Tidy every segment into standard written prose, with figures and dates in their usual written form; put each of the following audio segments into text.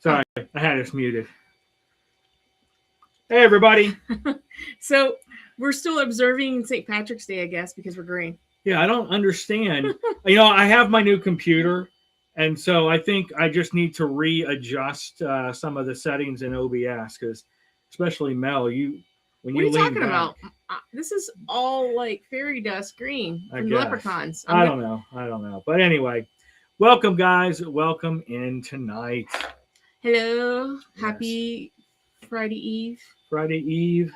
Sorry, I had us muted. Hey, everybody. So we're still observing St. Patrick's Day, I guess, because we're green. Yeah, I don't understand. I have my new computer, and so I think I just need to readjust some of the settings in OBS because, especially Mel, when What you are you lean talking back, about? This is all like fairy dust green I from guess. leprechauns. I don't know. But anyway, welcome, guys. Welcome in tonight. Hello. Yes. Happy Friday Eve. Friday Eve.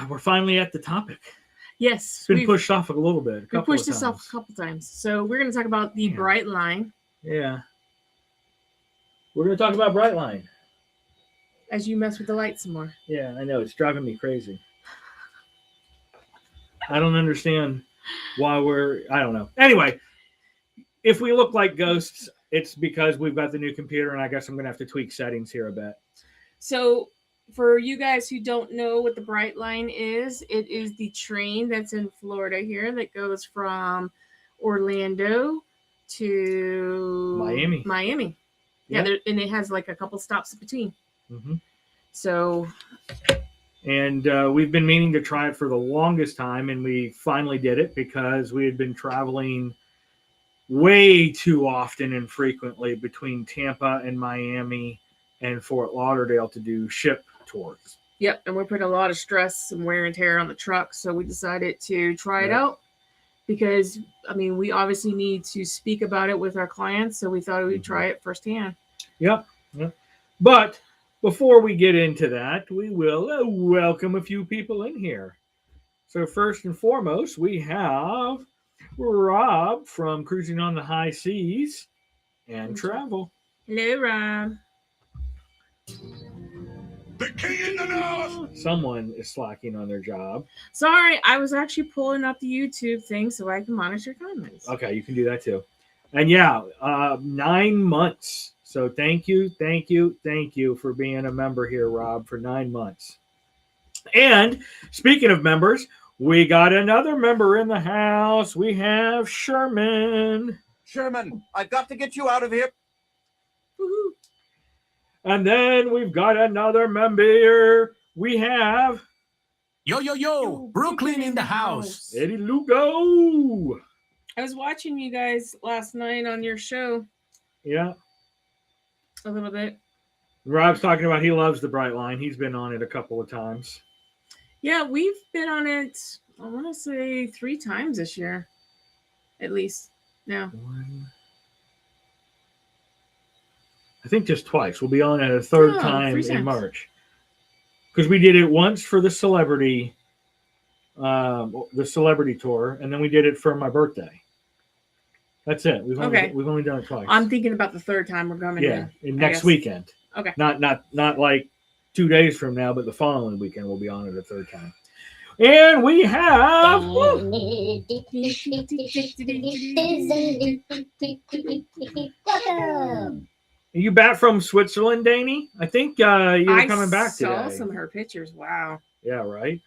We're finally at the topic. Yes. It's been pushed off a little bit. We pushed this off a couple times. So we're going to talk about the Brightline. Yeah. We're going to talk about Brightline. As you mess with the lights some more. Yeah, I know. It's driving me crazy. I don't understand why I don't know. Anyway, if we look like ghosts, it's because we've got the new computer, and I guess I'm going to have to tweak settings here a bit. So for you guys who don't know what the Brightline is, it is the train that's in Florida here that goes from Orlando to Miami. Yeah, and it has like a couple stops in between. Mm-hmm. So, and we've been meaning to try it for the longest time, and we finally did it because we had been traveling way too often and frequently between Tampa and Miami and Fort Lauderdale to do ship tours. Yep, and we're putting a lot of stress and wear and tear on the truck, so we decided to try it out because, I mean, we obviously need to speak about it with our clients, so we thought we'd try it firsthand. Yep. But before we get into that, we will welcome a few people in here. So first and foremost, we have Rob from Cruising on the High Seas and Travel. Hello, Rob. The king in the north. Someone is slacking on their job. Sorry, I was actually pulling up the YouTube thing so I can monitor comments. Okay, you can do that too. And 9 months. So thank you for being a member here, Rob, for 9 months. And speaking of members, we got another member in the house. We have Sherman. Sherman, I've got to get you out of here. Woohoo. And then we've got another member. We have Yo, Brooklyn in the house. Eddie Lugo. I was watching you guys last night on your show. Yeah. A little bit. Rob's talking about he loves the Brightline. He's been on it a couple of times. Yeah, we've been on it, I want to say 3 times this year. At least. Yeah. I think just twice. We'll be on it a third time in March. Because we did it once for the celebrity tour, and then we did it for my birthday. That's it. We've only done it twice. I'm thinking about the third time we're coming in. Next weekend. Okay. Not like 2 days from now, but the following weekend we'll be on it a third time. And we have Are you back from Switzerland, Danny? I think you're coming back today. I saw some of her pictures. Wow. Yeah, right?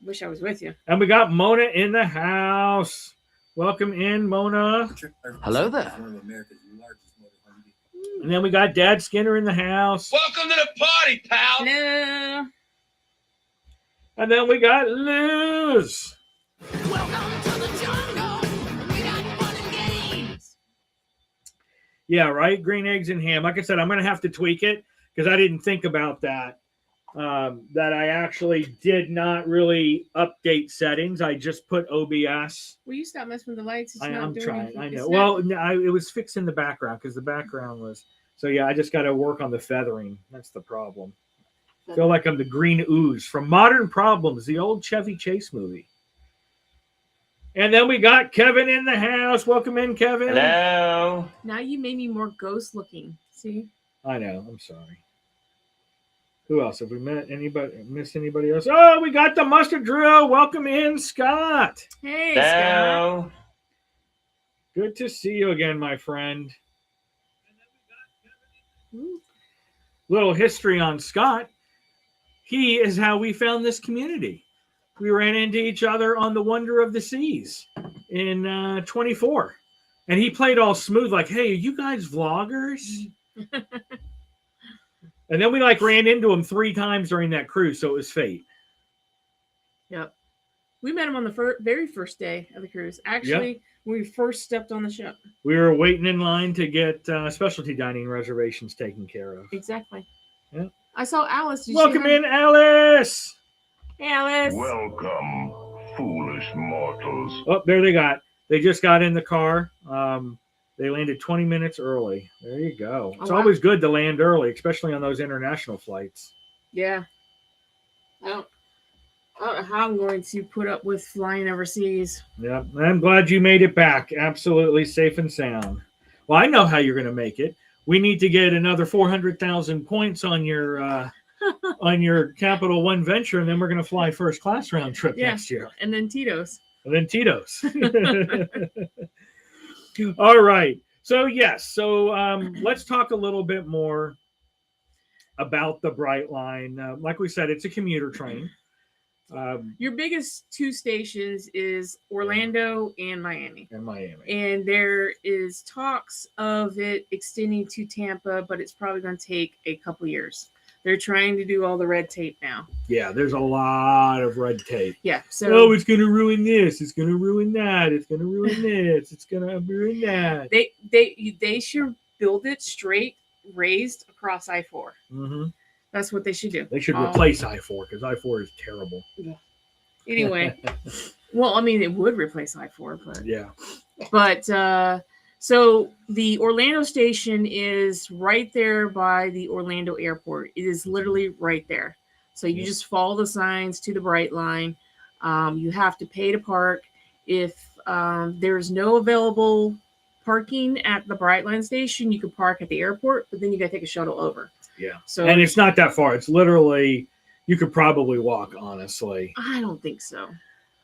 Wish I was with you. And we got Mona in the house. Welcome in, Mona. Hello there. And then we got Dad Skinner in the house. Welcome to the party, pal. Hello. And then we got Liz. Welcome to the jungle. We got fun and games. Yeah, right? Green eggs and ham. Like I said, I'm going to have to tweak it because I didn't think about that. That I actually did not really update settings. I just put OBS. Will you stop messing with the lights? I'm trying. I know. Well, it was fixing the background because the background was. So, yeah, I just got to work on the feathering. That's the problem. I feel like I'm the green ooze from Modern Problems, the old Chevy Chase movie. And then we got Kevin in the house. Welcome in, Kevin. Hello. Now you made me more ghost looking. See? I know. I'm sorry. Who else? Have we missed anybody else? Oh, we got the mustard drill. Welcome in, Scott. Hey, Hello. Scott. Good to see you again, my friend. Little history on Scott. He is how we found this community. We ran into each other on the Wonder of the Seas in 24. And he played all smooth like, hey, are you guys vloggers? And then we like ran into him 3 times during that cruise, so it was fate. Yep. We met him on the very first day of the cruise. Actually, when we first stepped on the ship. We were waiting in line to get specialty dining reservations taken care of. Exactly. Yeah. I saw Alice. Welcome in, Alice. Hey, Alice. Welcome, foolish mortals. Oh, there they just got in the car. They landed 20 minutes early. There you go. It's always good to land early, especially on those international flights. Yeah. I don't know how I'm going to put up with flying overseas. Yeah, I'm glad you made it back. Absolutely safe and sound. Well, I know how you're going to make it. We need to get another 400,000 points on your Capital One venture, and then we're going to fly first class round trip next year. And then Tito's. Tito's. All right. So, yes. So, let's talk a little bit more about the Brightline. Like we said, it's a commuter train. Your biggest 2 stations is Orlando and Miami. And there is talks of it extending to Tampa, but it's probably going to take a couple years. They're trying to do all the red tape now. Yeah, there's a lot of red tape. Yeah. So it's going to ruin this. It's going to ruin that. It's going to ruin this. It's going to ruin that. They should build it straight, raised across I-4. Mm-hmm. That's what they should do. They should replace I-4 because I-4 is terrible. Yeah. Anyway, well, I mean, it would replace I-4, but yeah. But so the Orlando station is right there by the Orlando airport. It is literally right there. So you just follow the signs to the Brightline. You have to pay to park. If there's no available parking at the Brightline station, you can park at the airport, but then you got to take a shuttle over. Yeah. So and it's not that far. It's literally, you could probably walk, honestly. I don't think so.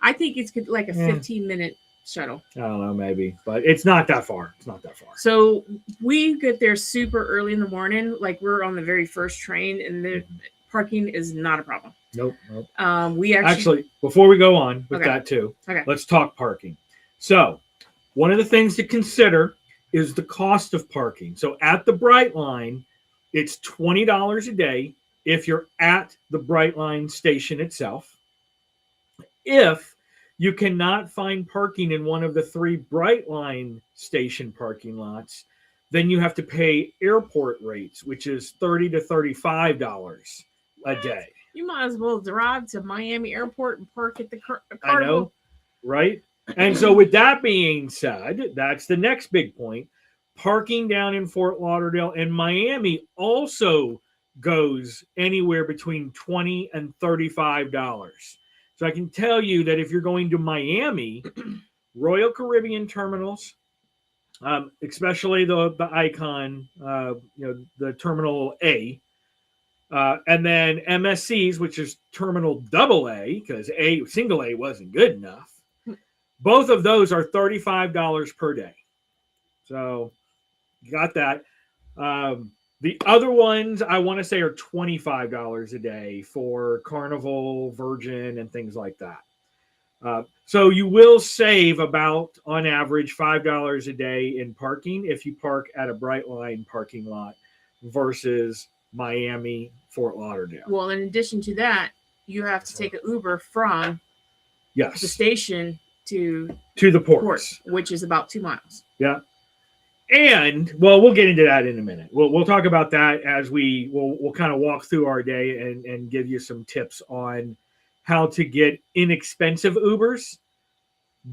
I think it's like a 15-minute shuttle. I don't know, maybe, but it's not that far. It's not that far. So we get there super early in the morning. Like we're on the very first train, and the parking is not a problem. Nope. We actually, before we go on with that too, let's talk parking. So one of the things to consider is the cost of parking. So at the Brightline, it's $20 a day if you're at the Brightline station itself. If you cannot find parking in one of the 3 Brightline station parking lots, then you have to pay airport rates, which is $30 to $35 a day. You might as well drive to Miami Airport and park at the Carnival. I know, right? And so with that being said, that's the next big point. Parking down in Fort Lauderdale and Miami also goes anywhere between $20 and $35. So I can tell you that if you're going to Miami, Royal Caribbean terminals, especially the Icon, the Terminal A, and then MSCs, which is Terminal AA, because single A wasn't good enough. Both of those are $35 per day. So you got that. The other ones I want to say are $25 a day for Carnival, Virgin, and things like that. So you will save about, on average, $5 a day in parking if you park at a Brightline parking lot versus Miami, Fort Lauderdale. Well, in addition to that, you have to take an Uber from the station to the port, which is about 2 miles. Yeah. And well, we'll get into that in a minute. We'll talk about that as we'll kind of walk through our day and give you some tips on how to get inexpensive Ubers.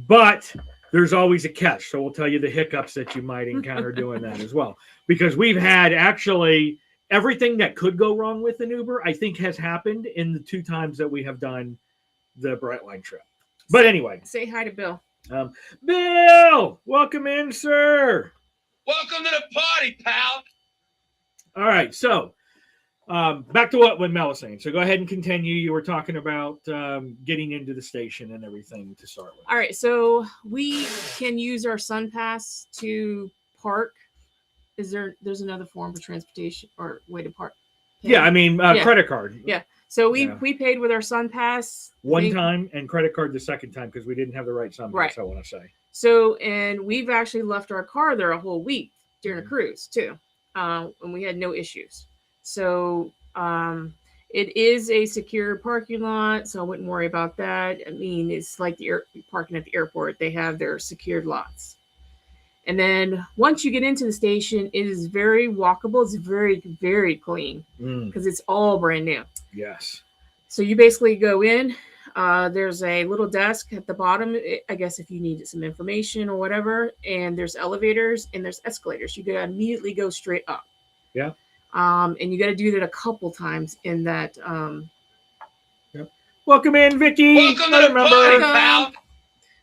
But there's always a catch. So we'll tell you the hiccups that you might encounter doing that as well. Because we've had actually everything that could go wrong with an Uber, I think has happened in the 2 times that we have done the Brightline trip. But anyway. Say hi to Bill. Bill, welcome in, sir. Welcome to the party, pal. All right, so back to what Mel was saying. So go ahead and continue. You were talking about getting into the station and everything to start with. All right, so we can use our Sun Pass to park. There's another form for transportation or way to park? Yeah, I mean credit card. Yeah. So we paid with our Sun Pass one time and credit card the second time because we didn't have the right Sun Pass, I want to say. So, and we've actually left our car there a whole week during a cruise too. and we had no issues. So it is a secure parking lot, so I wouldn't worry about that. I mean, it's like the parking at the airport. They have their secured lots. And then once you get into the station, it is very walkable. It's very, very clean because it's all brand new. Yes. So you basically go in. There's a little desk at the bottom, I guess, if you need some information or whatever. And there's elevators and there's escalators. You gotta immediately go straight up. Yeah. And you got to do that a couple times in that. Yep. Welcome in, Vicky. Welcome to the party, pal.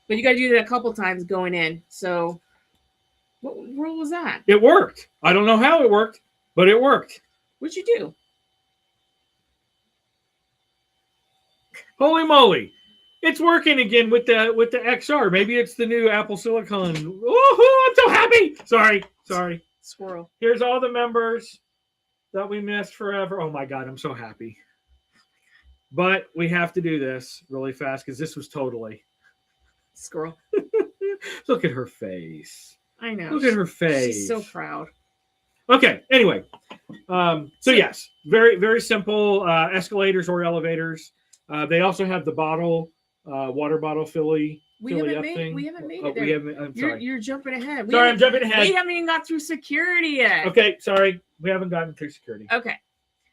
But you got to do that a couple times going in. So, what rule was that? It worked. I don't know how it worked, but it worked. What'd you do? Holy moly! It's working again with the XR. Maybe it's the new Apple Silicon. Woohoo! I'm so happy. Sorry. Squirrel. Here's all the members that we missed forever. Oh my God, I'm so happy. But we have to do this really fast because this was totally. Squirrel. Look at her face. I know. Look at her face. She's so proud. Okay, anyway. So yes, very, very simple escalators or elevators. They also have the water bottle filly up thing. We haven't made it Oh, there. I'm sorry. You're jumping ahead. Sorry, I'm jumping ahead. We haven't even got through security yet. Okay, sorry. We haven't gotten through security. Okay.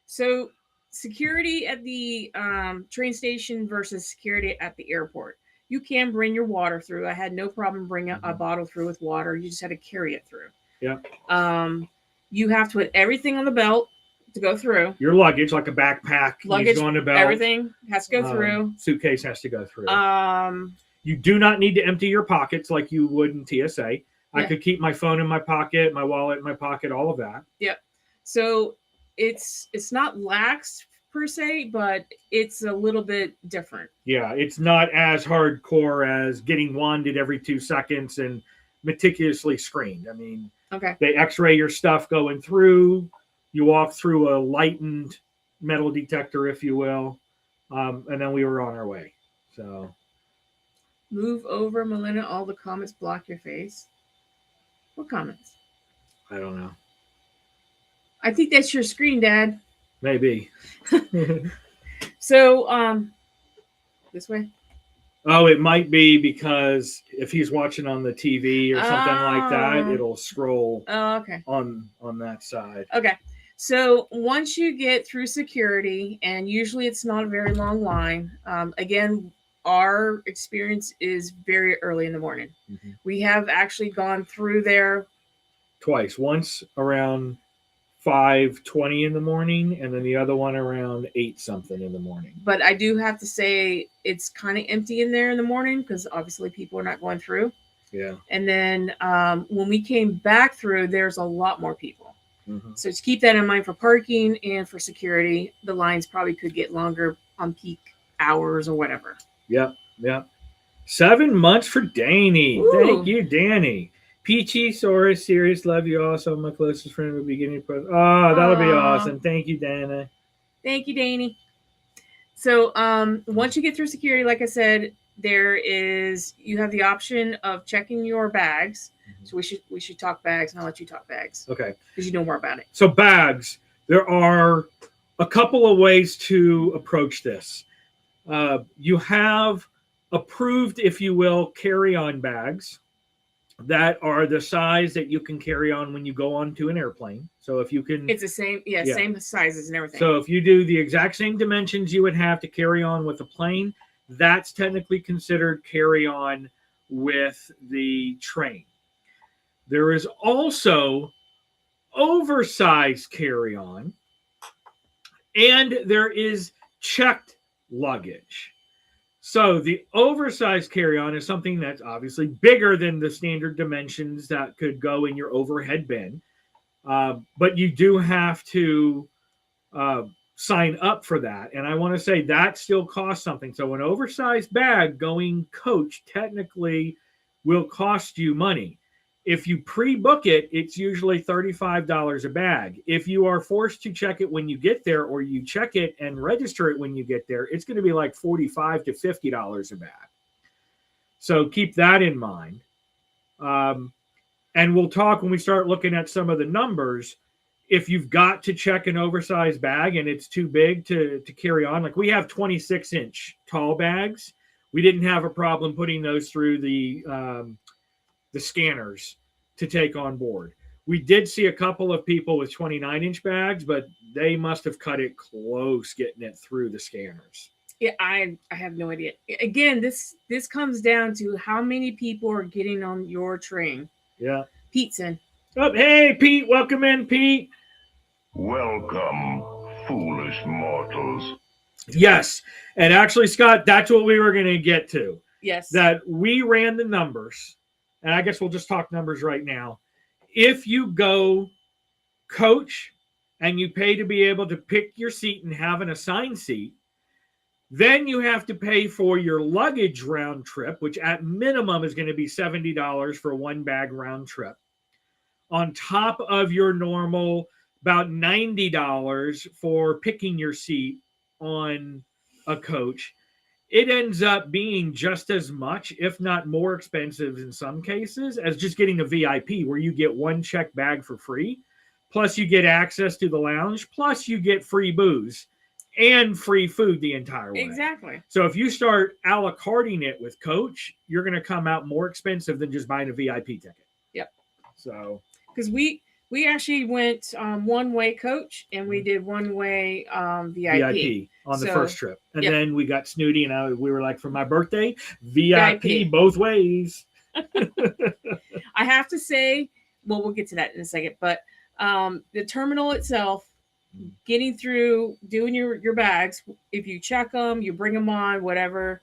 So security at the train station versus security at the airport. You can bring your water through. I had no problem bringing a bottle through with water. You just had to carry it through. Yeah. You have to put everything on the belt to go through. Your luggage, like a backpack, needs to go on the belt. Everything has to go through. Suitcase has to go through. You do not need to empty your pockets like you would in TSA. I could keep my phone in my pocket, my wallet in my pocket, all of that. Yep. So it's not lax per se, but it's a little bit different. Yeah, it's not as hardcore as getting wanded every 2 seconds and meticulously screened. I mean, okay. They x-ray your stuff going through. You walk through a lightened metal detector, if you will, and then we were on our way. So, move over, Melinda. All the comments block your face. What comments? I don't know. I think that's your screen, Dad. Maybe. So, this way. Oh, it might be because if he's watching on the TV or something like that, it'll scroll. Oh, okay. On that side. Okay. So once you get through security, and usually it's not a very long line. Again, our experience is very early in the morning. Mm-hmm. We have actually gone through there twice. Once around 5:20 in the morning, and then the other one around 8 something in the morning. But I do have to say it's kind of empty in there in the morning because obviously people are not going through. Yeah. And then when we came back through, there's a lot more people. Mm-hmm. So to keep that in mind for parking and for security, the lines probably could get longer on peak hours or whatever. Yep. 7 months for Danny. Ooh. Thank you, Danny. Peachy, Saurus, Sirius, love you also. My closest friend at the beginning. Oh, that'll be awesome. Thank you, Dana. Thank you, Danny. So once you get through security, like I said, you have the option of checking your bags. Mm-hmm. So we should talk bags, and I'll let you talk bags. Okay. Because you know more about it. So bags, there are a couple of ways to approach this. You have approved, if you will, carry-on bags that are the size that you can carry on when you go onto an airplane. So if you can... It's the same, same sizes and everything. So if you do the exact same dimensions you would have to carry on with a plane, that's technically considered carry-on with the train. There is also oversized carry-on, and there is checked luggage. So the oversized carry-on is something that's obviously bigger than the standard dimensions that could go in your overhead bin. But you do have to sign up for that. And I want to say that still costs something. So an oversized bag going coach technically will cost you money. If you pre-book it, it's usually $35 a bag. If you are forced to check it when you get there, or you check it and register it when you get there, it's going to be like $45 to $50 a bag. So keep that in mind. And we'll talk when we start looking at some of the numbers. if you've got to check an oversized bag and it's too big to carry on, like we have 26-inch tall bags. We didn't have a problem putting those through the scanners to take on board. We did see a couple of people with 29-inch bags, but they must have cut it close getting it through the scanners. Yeah, I have no idea. Again, this comes down to how many people are getting on your train. Yeah. Pete's in. Oh, hey, Pete. Welcome in, Pete. Welcome, foolish mortals. Yes. And actually, Scott, that's what we were going to get to. Yes. That we ran the numbers, and I guess we'll just talk numbers right now. If you go coach and you pay to be able to pick your seat and have an assigned seat, then you have to pay for your luggage round trip, which at minimum is going to be $70 for one bag round trip. On top of your normal, about $90 for picking your seat on a coach, it ends up being just as much, if not more expensive in some cases, as just getting a VIP, where you get one checked bag for free, plus you get access to the lounge, plus you get free booze and free food the entire way. Exactly. So if you start a la carting it with coach, you're going to come out more expensive than just buying a VIP ticket. Yep. So because we actually went one-way coach and we did one-way VIP on the So, first trip. And yep. then we got snooty and we were like, for my birthday, VIP both ways. I have to say, well, we'll get to that in a second, but the terminal itself, getting through, doing your bags, if you check them, you bring them on, whatever,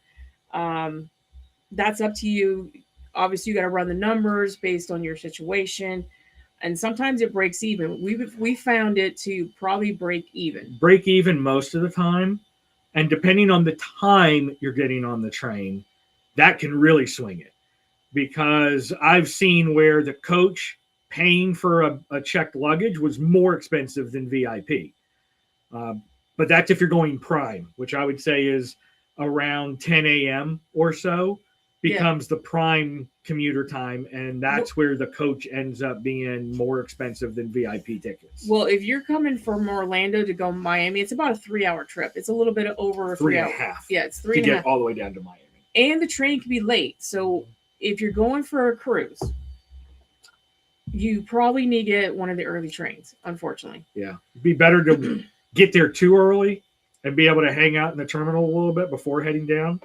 that's up to you. Obviously, you got to run the numbers based on your situation. And sometimes it breaks even. We found it to probably break even. Break even most of the time. And depending on the time you're getting on the train, that can really swing it. Because I've seen where the coach paying for a checked luggage was more expensive than VIP. But that's if you're going prime, which I would say is around 10 a.m. or so becomes the prime commuter time. And that's where the coach ends up being more expensive than VIP tickets. Well, if you're coming from Orlando to go Miami, it's about a 3-hour trip. It's a little bit over 3 hours. 3.5. Yeah, it's to 3.5. get all the way down to Miami. And the train can be late. So if you're going for a cruise, you probably need to get one of the early trains, unfortunately. Yeah. It'd be better to get there too early and be able to hang out in the terminal a little bit before heading down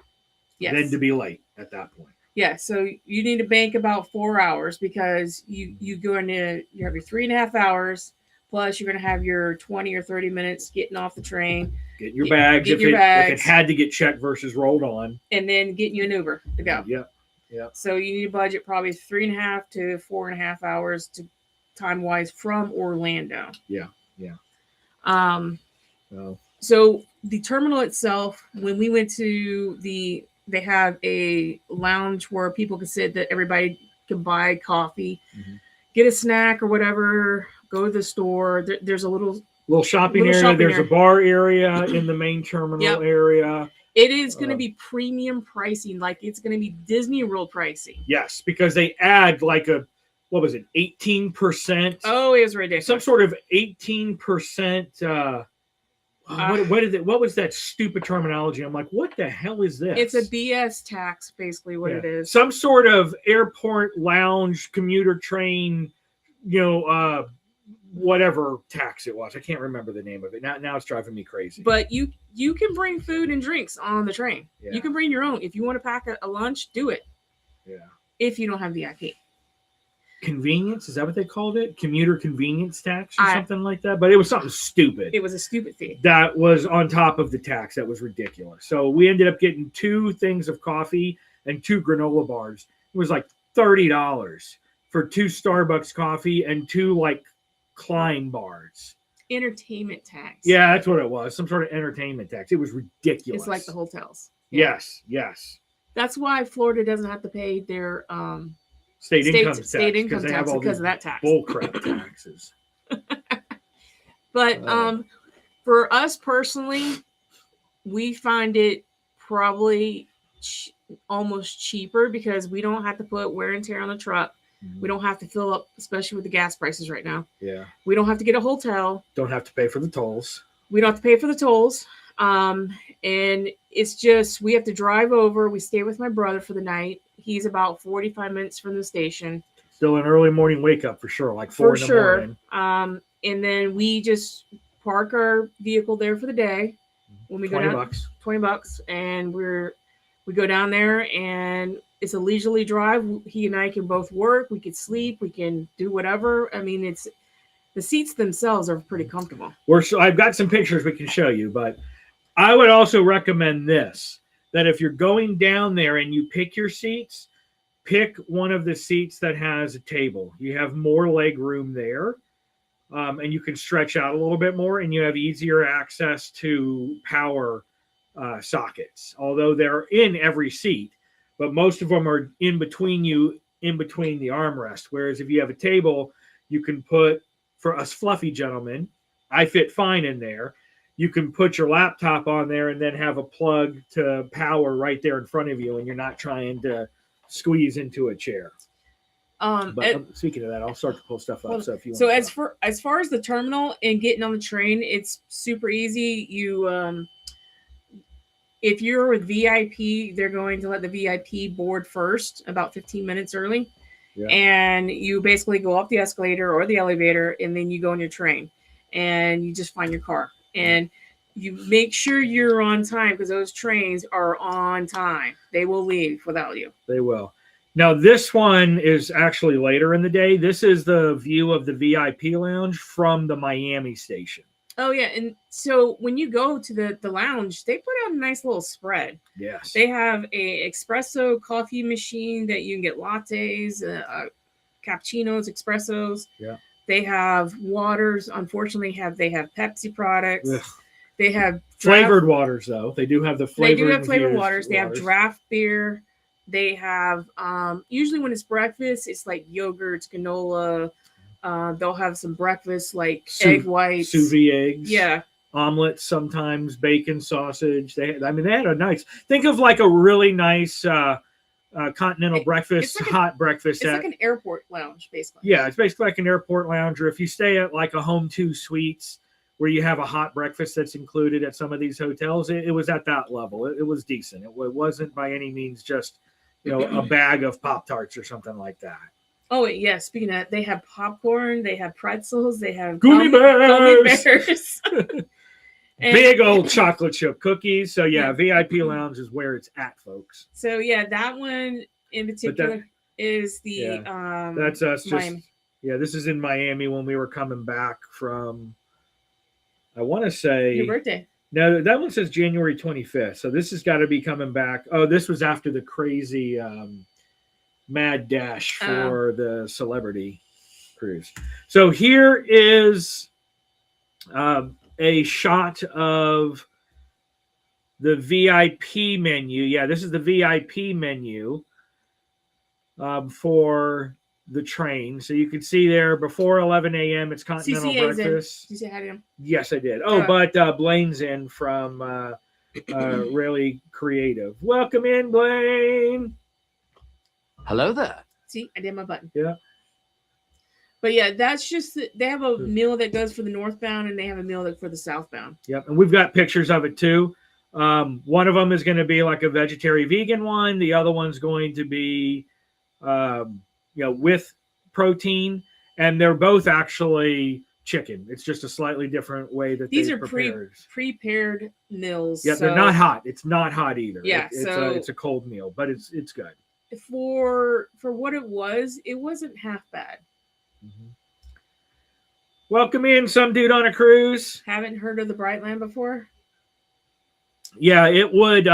than to be late at that point. Yeah, so you need to bank about 4 hours because you have your 3.5 hours, plus you're going to have your 20 or 30 minutes getting off the train. Getting your bags, if it had to get checked versus rolled on. And then getting you an Uber to go. Yep. So you need to budget probably 3.5 to 4.5 hours to time-wise from Orlando. Yeah. So the terminal itself, when we went to they have a lounge where people can sit that everybody can buy coffee, get a snack or whatever, go to the store. There's a little shopping area. There's a bar area in the main terminal area. It is going to be premium pricing. Like it's going to be Disney World pricing. Yes, because they add like 18%? Oh, it was ridiculous. Some sort of 18%. What was that stupid terminology? I'm like, what the hell is this? It's a BS tax, basically what it is. Some sort of airport lounge commuter train, whatever tax it was. I can't remember the name of it. Now it's driving me crazy. But you can bring food and drinks on the train. Yeah. You can bring your own. If you want to pack a lunch, do it. Yeah. If you don't have VIP. Convenience, is that what they called it? Commuter convenience tax or something like that? But it was something stupid. It was a stupid fee. That was on top of the tax. That was ridiculous. So we ended up getting 2 things of coffee and 2 granola bars. It was like $30 for 2 Starbucks coffee and 2 like Klein bars. Entertainment tax. Yeah, that's what it was. Some sort of entertainment tax. It was ridiculous. It's like the hotels. Yeah. Yes. That's why Florida doesn't have to pay their state income tax because of that tax. Bullcrap taxes. But for us personally, we find it probably almost cheaper because we don't have to put wear and tear on the truck. We don't have to fill up, especially with the gas prices right now. Yeah. We don't have to get a hotel. Don't have to pay for the tolls. We don't have to pay for the tolls. And it's just, we have to drive over. We stay with my brother for the night. He's about 45 minutes from the station. Still an early morning wake up for sure, like 4 in the morning. And then we just park our vehicle there for the day. When we go down, $20, and we go down there, and it's a leisurely drive. He and I can both work. We could sleep. We can do whatever. I mean, it's the seats themselves are pretty comfortable. I've got some pictures we can show you, but I would also recommend this, that if you're going down there and you pick your seats, pick one of the seats that has a table. You have more leg room there, and you can stretch out a little bit more, and you have easier access to power sockets, although they're in every seat, but most of them are in between the armrest. Whereas if you have a table, you can put, for us fluffy gentlemen, I fit fine in there. You can put your laptop on there and then have a plug to power right there in front of you, and you're not trying to squeeze into a chair. Speaking of that, I'll start to pull stuff up. So if you as far as the terminal and getting on the train, it's super easy. You if you're with VIP, they're going to let the VIP board first, about 15 minutes early. Yeah. And you basically go up the escalator or the elevator, and then you go on your train, and you just find your car. And you make sure you're on time, because those trains are on time. They will leave without you. They will. Now, this one is actually later in the day. This is the view of the VIP lounge from the Miami station. Oh, yeah. And so when you go to the lounge, they put out a nice little spread. Yes. They have a espresso coffee machine that you can get lattes, cappuccinos, espressos. Yeah. They have waters. Unfortunately, they have Pepsi products. Ugh. They have flavored waters, though. They do have the flavored. They do have flavored waters. They have draft beer. They have usually when it's breakfast, it's like yogurts, granola. They'll have some breakfast like egg whites, sous vide eggs, yeah, omelets, sometimes bacon, sausage. They had a nice. Think of like a really nice continental breakfast, like hot breakfast. It's like an airport lounge, basically. Yeah, it's basically like an airport lounge, or if you stay at like a Home 2 Suites where you have a hot breakfast that's included at some of these hotels, it was at that level. It was decent. It wasn't by any means just, a bag of Pop-Tarts or something like that. Oh, yeah. Speaking of that, they have popcorn, they have pretzels, they have gummy bears. Big old chocolate chip cookies. So, yeah, VIP lounge is where it's at, folks. So, yeah, that one in particular is the that's us. Miami. This is in Miami when we were coming back from, I want to say. Your birthday. No, that one says January 25th. So this has got to be coming back. Oh, this was after the crazy mad dash for the celebrity cruise. So here is a shot of the VIP menu. Yeah, this is the VIP menu for the train. So you can see there before 11 a.m. it's continental CCA's breakfast. Did you say hi to him? Yes, I did. Oh, but Blaine's in from Really Creative. Welcome in, Blaine. Hello there. See, I did my button. Yeah. But yeah, that's just they have a meal that goes for the northbound, and they have a meal that for the southbound. Yep, and we've got pictures of it too. One of them is going to be like a vegetarian vegan one. The other one's going to be with protein, and they're both actually chicken. It's just a slightly different way that these are prepared meals. Yeah, they're not hot. It's not hot either. Yeah, it's a cold meal, but it's good. For what it wasn't half bad. Mm-hmm. Welcome in, some dude on a cruise. Haven't heard of the Brightline before? Yeah, it would.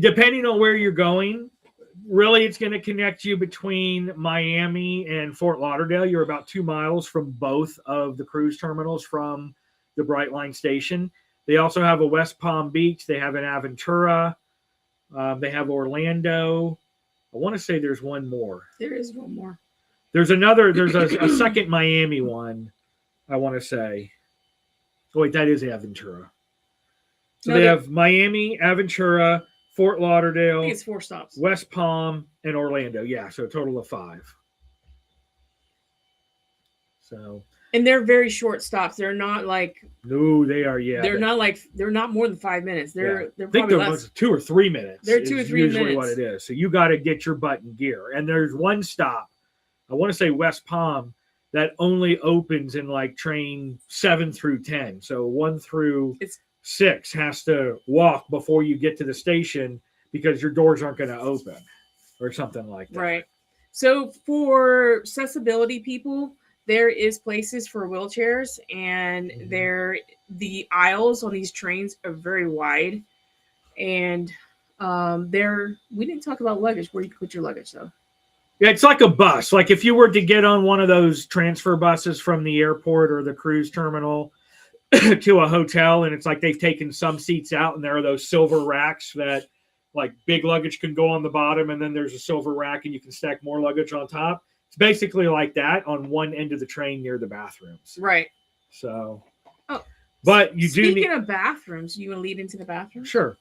Depending on where you're going. Really, it's going to connect you between Miami and Fort Lauderdale. You're about 2 miles from both of the cruise terminals from the Brightline station. They also have a West Palm Beach. They have an Aventura. They have Orlando. I want to say there's one more. There is one more. There's a second Miami one, I want to say. Oh, wait, that is Aventura. So they have Miami, Aventura, Fort Lauderdale, I think it's 4 stops. West Palm, and Orlando. Yeah, so a total of 5. So And they're very short stops. They're not like no, they are. Yeah, they're not more than 5 minutes. They're I think probably they're less. 2 or 3 minutes. They're 2 or is 3 usually what minutes. it is. So you got to get your butt in gear. And there's one stop, I want to say West Palm, that only opens in like train 7 through 10. So 1 through 6 has to walk before you get to the station because your doors aren't going to open or something like that. Right. So for accessibility people, there is places for wheelchairs, and the aisles on these trains are very wide. And we didn't talk about luggage, where you can put your luggage though. Yeah, it's like a bus. Like if you were to get on one of those transfer buses from the airport or the cruise terminal to a hotel, and it's like they've taken some seats out, and there are those silver racks that like big luggage can go on the bottom, and then there's a silver rack and you can stack more luggage on top. It's basically like that on one end of the train near the bathrooms. Right. So, but you speaking do need of bathrooms, you want to lead into the bathroom? Sure.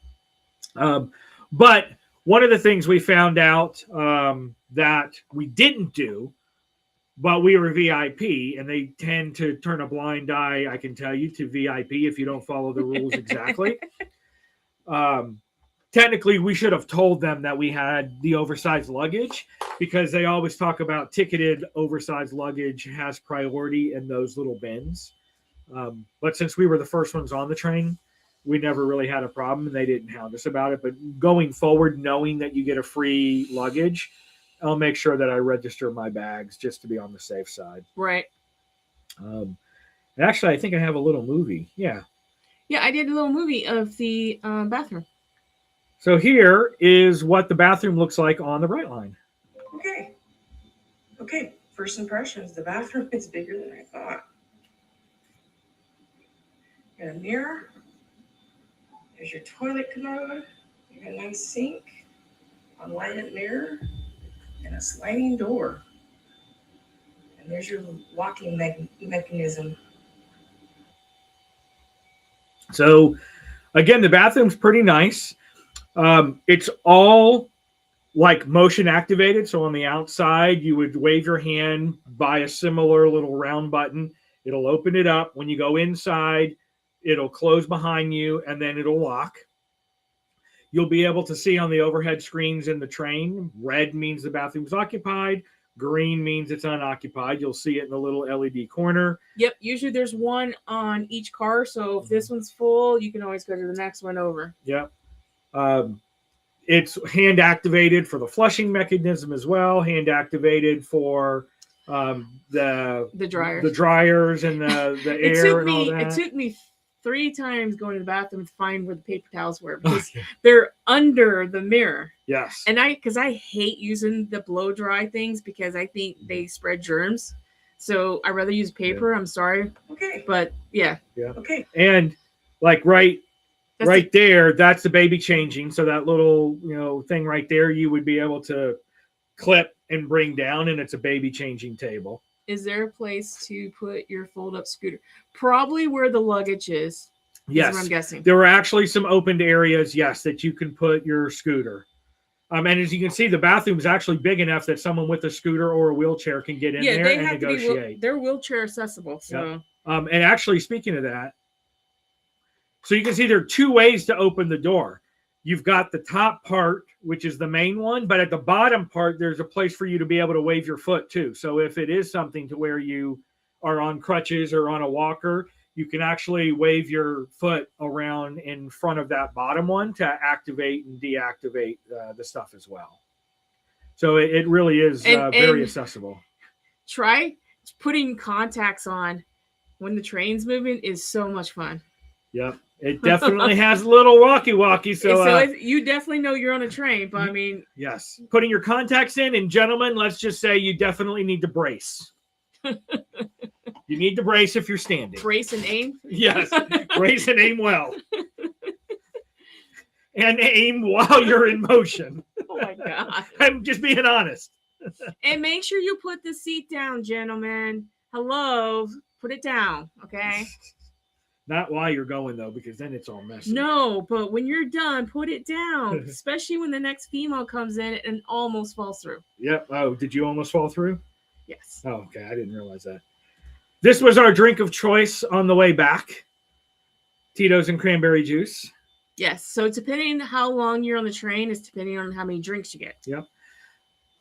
But one of the things we found out that we didn't do, but we were VIP, and they tend to turn a blind eye, I can tell you, to VIP if you don't follow the rules exactly. Technically, we should have told them that we had the oversized luggage because they always talk about ticketed oversized luggage has priority in those little bins. But since we were the first ones on the train, we never really had a problem, and they didn't hound us about it. But going forward, knowing that you get a free luggage, I'll make sure that I register my bags just to be on the safe side. Right. Actually, I think I have a little movie. Yeah. Yeah, I did a little movie of the bathroom. So here is what the bathroom looks like on the Brightline. Okay. First impressions, the bathroom is bigger than I thought. Got a mirror. There's your toilet commode. You got a nice sink, a lighted mirror, and a sliding door. And there's your locking mechanism. So again, the bathroom's pretty nice. It's all like motion activated. So on the outside, you would wave your hand by a similar little round button. It'll open it up. When you go inside, it'll close behind you, and then it'll lock. You'll be able to see on the overhead screens in the train, red means the bathroom's occupied. Green means it's unoccupied. You'll see it in the little LED corner. Yep. Usually there's one on each car. So if this one's full, you can always go to the next one over. Yep. It's hand activated for the flushing mechanism as well. Hand activated for the dryers and the air and all that. It took me 3 times going to the bathroom to find where the paper towels were because they're under the mirror. Yes. And because I hate using the blow dry things because I think they spread germs. So I rather use paper. Yeah. I'm sorry. Okay. But yeah. Yeah. Okay. And like right there, that's the baby changing. So that little, thing right there, you would be able to clip and bring down, and it's a baby changing table. Is there a place to put your fold-up scooter? Probably where the luggage is. Yes, what I'm guessing. There were actually some opened areas, yes, that you can put your scooter. And as you can see, the bathroom is actually big enough that someone with a scooter or a wheelchair can get in there and negotiate. They're wheelchair accessible. So. Yep. And actually, speaking of that, so you can see there are 2 ways to open the door. You've got the top part, which is the main one, but at the bottom part, there's a place for you to be able to wave your foot too. So if it is something to where you are on crutches or on a walker, you can actually wave your foot around in front of that bottom one to activate and deactivate the stuff as well. So it really is very accessible. Try putting contacts on when the train's moving is so much fun. Yep. It definitely has a little walkie-walkie. So you definitely know you're on a train, but I mean... Yes. Putting your contacts in, and gentlemen, let's just say you definitely need to brace. You need to brace if you're standing. Brace and aim? Yes. Brace and aim well. And aim while you're in motion. Oh, my God. I'm just being honest. And make sure you put the seat down, gentlemen. Hello. Put it down, okay? Not while you're going, though, because then it's all messy. No, but when you're done, put it down, especially when the next female comes in and almost falls through. Yep. Oh, did you almost fall through? Yes. Oh, okay. I didn't realize that. This was our drink of choice on the way back. Tito's and cranberry juice. Yes. So it's depending on how long you're on the train, it's depending on how many drinks you get. Yep.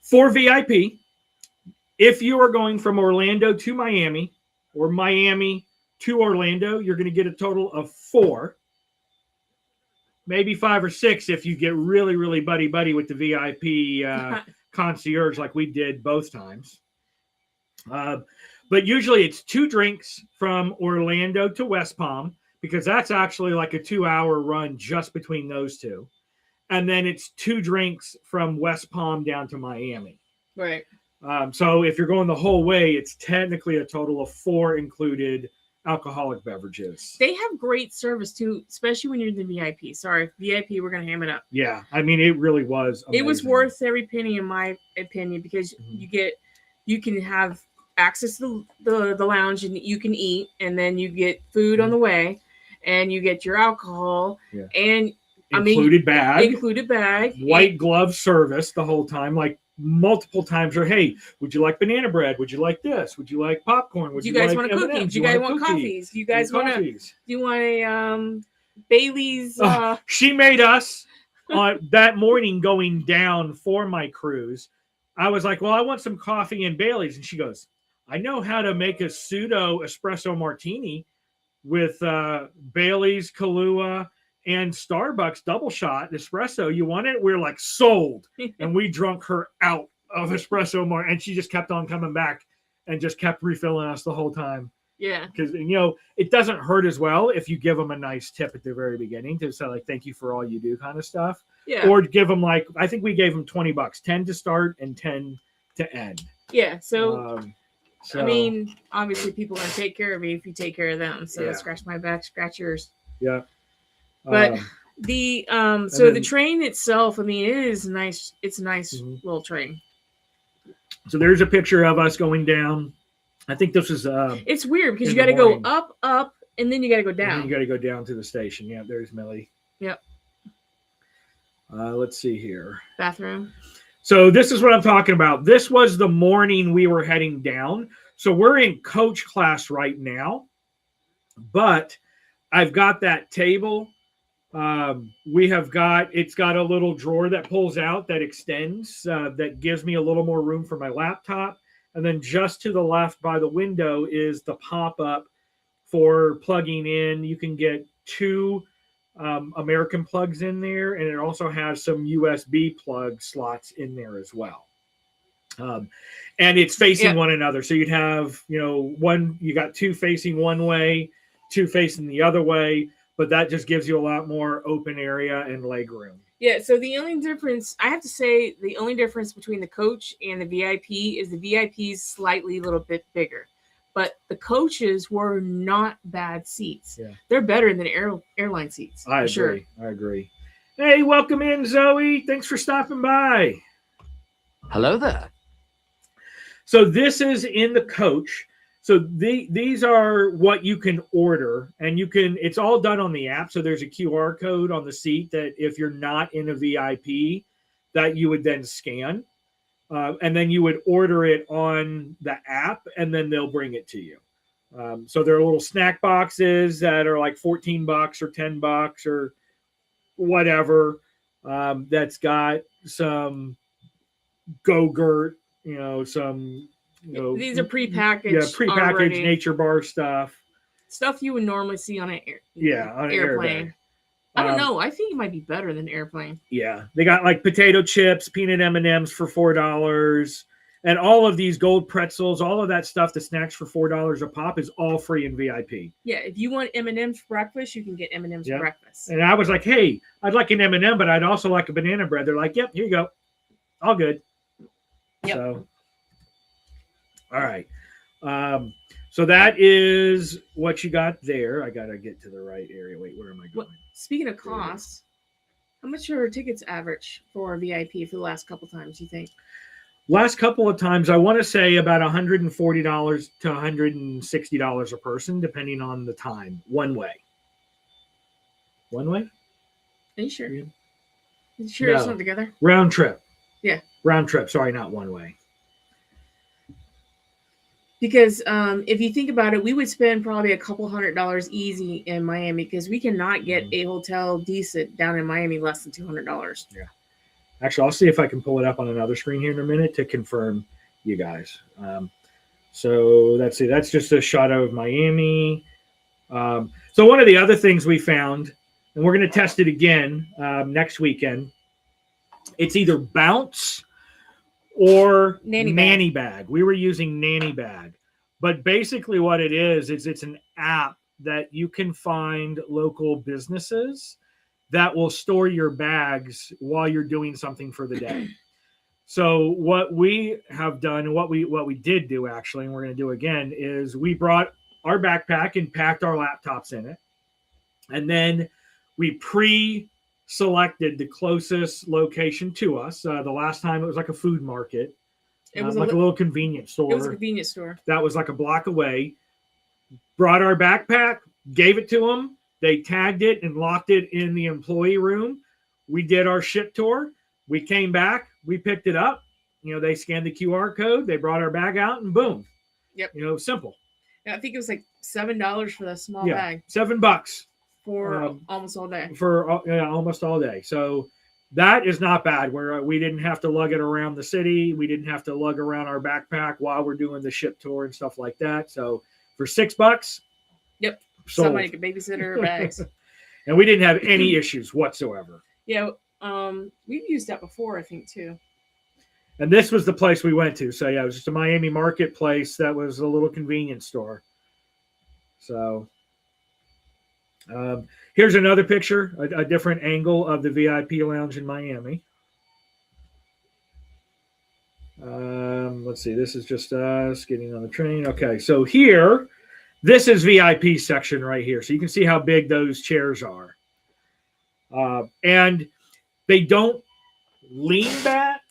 For VIP, if you are going from Orlando to Miami or Miami to Orlando, you're going to get a total of 4, maybe 5 or 6 if you get really, really buddy with the VIP concierge like we did both times. But usually it's 2 drinks from Orlando to West Palm, because that's actually like a 2-hour run just between those two. And then it's 2 drinks from West Palm down to Miami. Right. So if you're going the whole way, it's technically a total of 4 included alcoholic beverages. They have great service too, especially when you're in the VIP. Sorry, VIP, we're going to ham it up. Yeah. I mean, it really was amazing. It was worth every penny in my opinion, because you can have access to the lounge and you can eat, and then you get food on the way, and you get your alcohol and included bag, white glove service the whole time, like multiple times. Or hey, would you like banana bread? Would you like this? Would you like popcorn? Would you guys like want a M&Ms? cookie? Do you guys want coffees? Do you guys want a Bailey's? She made us that morning going down for my cruise. I was like, well, I want some coffee and Bailey's, and she goes, I know how to make a pseudo espresso martini with Bailey's, Kahlua, and Starbucks double shot espresso. You want it? We're like, sold. And we drunk her out of espresso more, and she just kept on coming back and just kept refilling us the whole time. Yeah. Because, it doesn't hurt as well if you give them a nice tip at the very beginning to say, like, thank you for all you do kind of stuff. Yeah. Or give them, like, I think we gave them $20, 10 to start and 10 to end. Yeah. So I mean, obviously people are going to take care of you if you take care of them. So scratch my back, scratch yours. Yeah. But the train itself, I mean, it is nice. It's a nice little train. So there's a picture of us going down. I think this is it's weird because you got to go up, and then you got to go down. And then you got to go down to the station. Yeah, there's Millie. Yep. Let's see here. Bathroom. So this is what I'm talking about. This was the morning we were heading down. So we're in coach class right now, but I've got that table. It's got a little drawer that pulls out that extends, that gives me a little more room for my laptop. And then just to the left by the window is the pop-up for plugging in. You can get 2 American plugs in there, and it also has some USB plug slots in there as well. And it's facing one another. So you'd have, you got 2 facing one way, 2 facing the other way, but that just gives you a lot more open area and leg room. Yeah, so the only difference, I have to say, the only difference between the coach and the VIP is the VIP is slightly a little bit bigger. But the coaches were not bad seats. Yeah. They're better than airline seats. I agree. Hey, welcome in, Zoe. Thanks for stopping by. Hello there. So this is in the coach. So these are what you can order, and it's all done on the app. So there's a QR code on the seat that if you're not in a VIP, that you would then scan. And then you would order it on the app, and then they'll bring it to you. So there are little snack boxes that are like $14 or $10 or whatever. That's got some Go-Gurt, some, these are prepackaged. Yeah, prepackaged already. Nature bar stuff. Stuff you would normally see on an airplane. Airbag. I don't know. I think it might be better than airplane. Yeah, they got like potato chips, peanut M&Ms for $4, and all of these gold pretzels, all of that stuff, the snacks for $4 a pop is all free in VIP. Yeah, if you want M&Ms for breakfast, you can get M&Ms for breakfast. And I was like, hey, I'd like an M&M, but I'd also like a banana bread. They're like, yep, here you go, all good. Yep. So, all right. So that is what you got there. I got to get to the right area. Wait, where am I going? Speaking of costs, how much are tickets average for VIP for the last couple times, you think? Last couple of times, I want to say about $140 to $160 a person, depending on the time. One way. One way? Are you sure? Are you sure it's not together? Round trip. Yeah. Round trip. Sorry, not one way. Because if you think about it, we would spend probably a couple $100 easy in Miami because we cannot get a hotel decent down in Miami less than $200. Yeah. Actually, I'll see if I can pull it up on another screen here in a minute to confirm you guys. So that's it. That's just a shot of Miami. So one of the other things we found, and we're going to test it again next weekend, it's either Bounce or Nanny Bag. We were using Nanny Bag. But basically what it is it's an app that you can find local businesses that will store your bags while you're doing something for the day. So what we have done, and what we did do actually, and we're going to do again, is we brought our backpack and packed our laptops in it. And then we pre-selected the closest location to us. The last time it was like a food market. It was like a little convenience store. It was a convenience store. That was like a block away. Brought our backpack, gave it to them. They tagged it and locked it in the employee room. We did our ship tour. We came back. We picked it up. They scanned the QR code. They brought our bag out and boom. Yep. Simple. Yeah, I think it was like $7 for that small bag. $7 for almost all day. Almost all day. So that is not bad. Where we didn't have to lug it around the city. We didn't have to lug around our backpack while we're doing the ship tour and stuff like that. So for $6, yep, sold. Somebody could babysit our bags. And we didn't have any issues whatsoever. Yeah, we've used that before, I think, too. And this was the place we went to. So yeah, it was just a Miami marketplace that was a little convenience store. So here's another picture, a different angle of the VIP lounge in Miami. Let's see. This is just us getting on the train. Okay, so here, this is VIP section right here. So you can see how big those chairs are. And they don't lean back.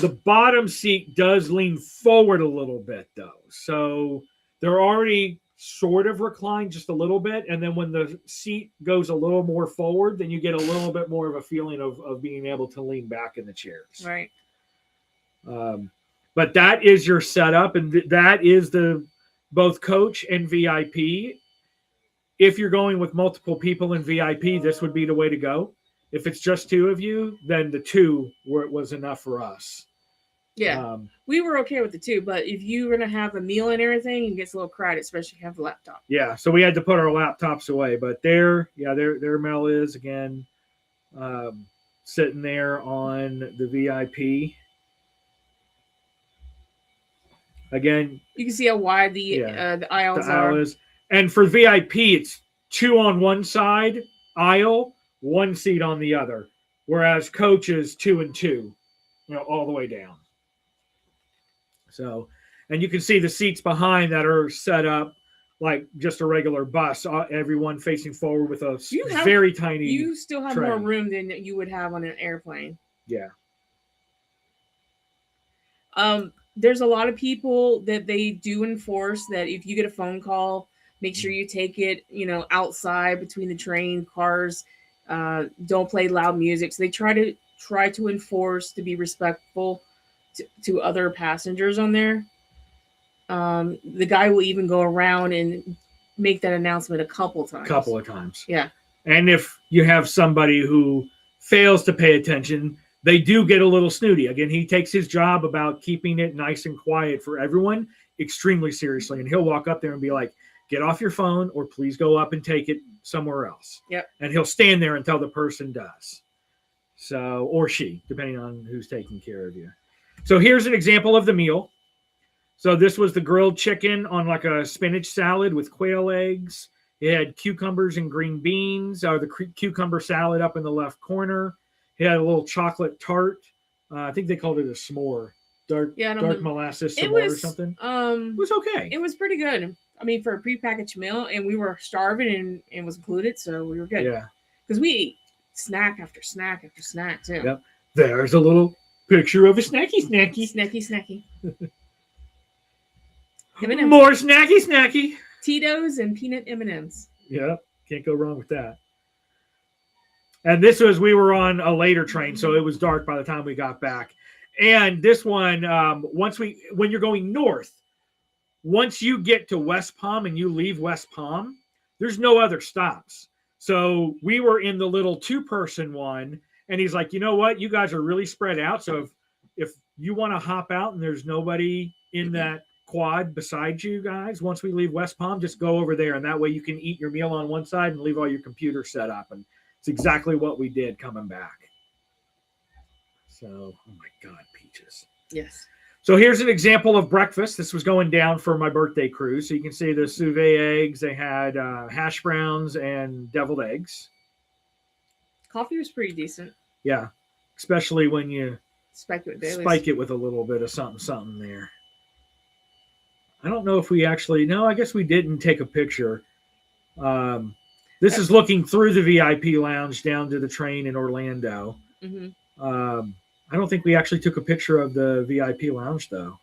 The bottom seat does lean forward a little bit, though. So they're already sort of reclined just a little bit. And then when the seat goes a little more forward, then you get a little bit more of a feeling of being able to lean back in the chairs. Right. But that is your setup. And that is the both coach and VIP. If you're going with multiple people in VIP, this would be the way to go. If it's just two of you, then the two was enough for us. Yeah, we were okay with the two, but if you're going to have a meal and everything, it gets a little crowded, especially if you have a laptop. Yeah, so we had to put our laptops away, but their mail is, again, sitting there on the VIP. Again, you can see how wide the aisles are. And for VIP, it's 2 on one side aisle, 1 seat on the other, whereas coach is 2 and 2, all the way down. So, and you can see the seats behind that are set up like just a regular bus, everyone facing forward with a very tiny. You still have tray. More room than you would have on an airplane. Yeah. There's a lot of people that they do enforce that if you get a phone call, make sure you take it, outside between the train cars. Don't play loud music. So they try to enforce to be respectful to other passengers on there. The guy will even go around and make that announcement a couple of times. Yeah. And if you have somebody who fails to pay attention, they do get a little snooty. Again, he takes his job about keeping it nice and quiet for everyone extremely seriously. And he'll walk up there and be like, get off your phone or please go up and take it somewhere else. Yep. And he'll stand there until the person does. So, or she, depending on who's taking care of you. So here's an example of the meal. So this was the grilled chicken on like a spinach salad with quail eggs. It had cucumbers and green beans, the cucumber salad up in the left corner. It had a little chocolate tart. I think they called it a s'more. Dark molasses s'more or something. It was okay. It was pretty good. I mean, for a prepackaged meal, and we were starving and was included, so we were good. Yeah. Because we ate snack after snack after snack, too. Yep. There's a little picture of a snacky. Snacky. M&Ms. More snacky. Tito's and peanut M&Ms. Yeah, can't go wrong with that. And this was, we were on a later train, so it was dark by the time we got back. And this one, when you're going north, once you get to West Palm and you leave West Palm, there's no other stops. So we were in the little 2-person one, and he's like, you know what? You guys are really spread out. So if you want to hop out and there's nobody in that quad beside you guys, once we leave West Palm, just go over there. And that way you can eat your meal on one side and leave all your computers set up. And it's exactly what we did coming back. So, oh my God, Peaches. Yes. So here's an example of breakfast. This was going down for my birthday cruise. So you can see the sous vide eggs. They had hash browns and deviled eggs. Coffee was pretty decent. Yeah, especially when you Spike it with a little bit of something there. I don't know if we actually, no, I guess we didn't take a picture. This is looking through the VIP lounge down to the train in Orlando. Mm-hmm. I don't think we actually took a picture of the VIP lounge though.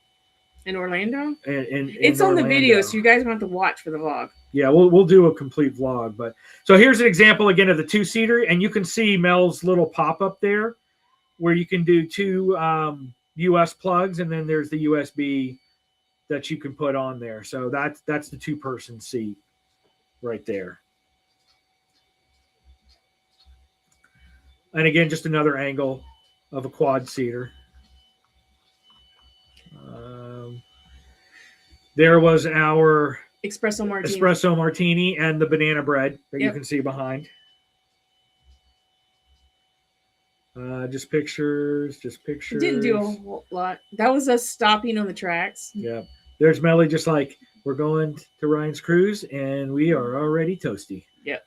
In Orlando? It's on the video, so you guys want to watch for the vlog. Yeah, we'll do a complete vlog. But so here's an example again of the 2-seater, and you can see Mel's little pop-up there where you can do 2 US plugs, and then there's the USB that you can put on there. So that's the 2-person seat right there. And again, just another angle of a quad seater. There was our espresso martini and the banana bread that you can see behind. Just pictures. It didn't do a whole lot. That was us stopping on the tracks. Yeah. There's Melly just like, we're going to Ryan's cruise and we are already toasty. Yep.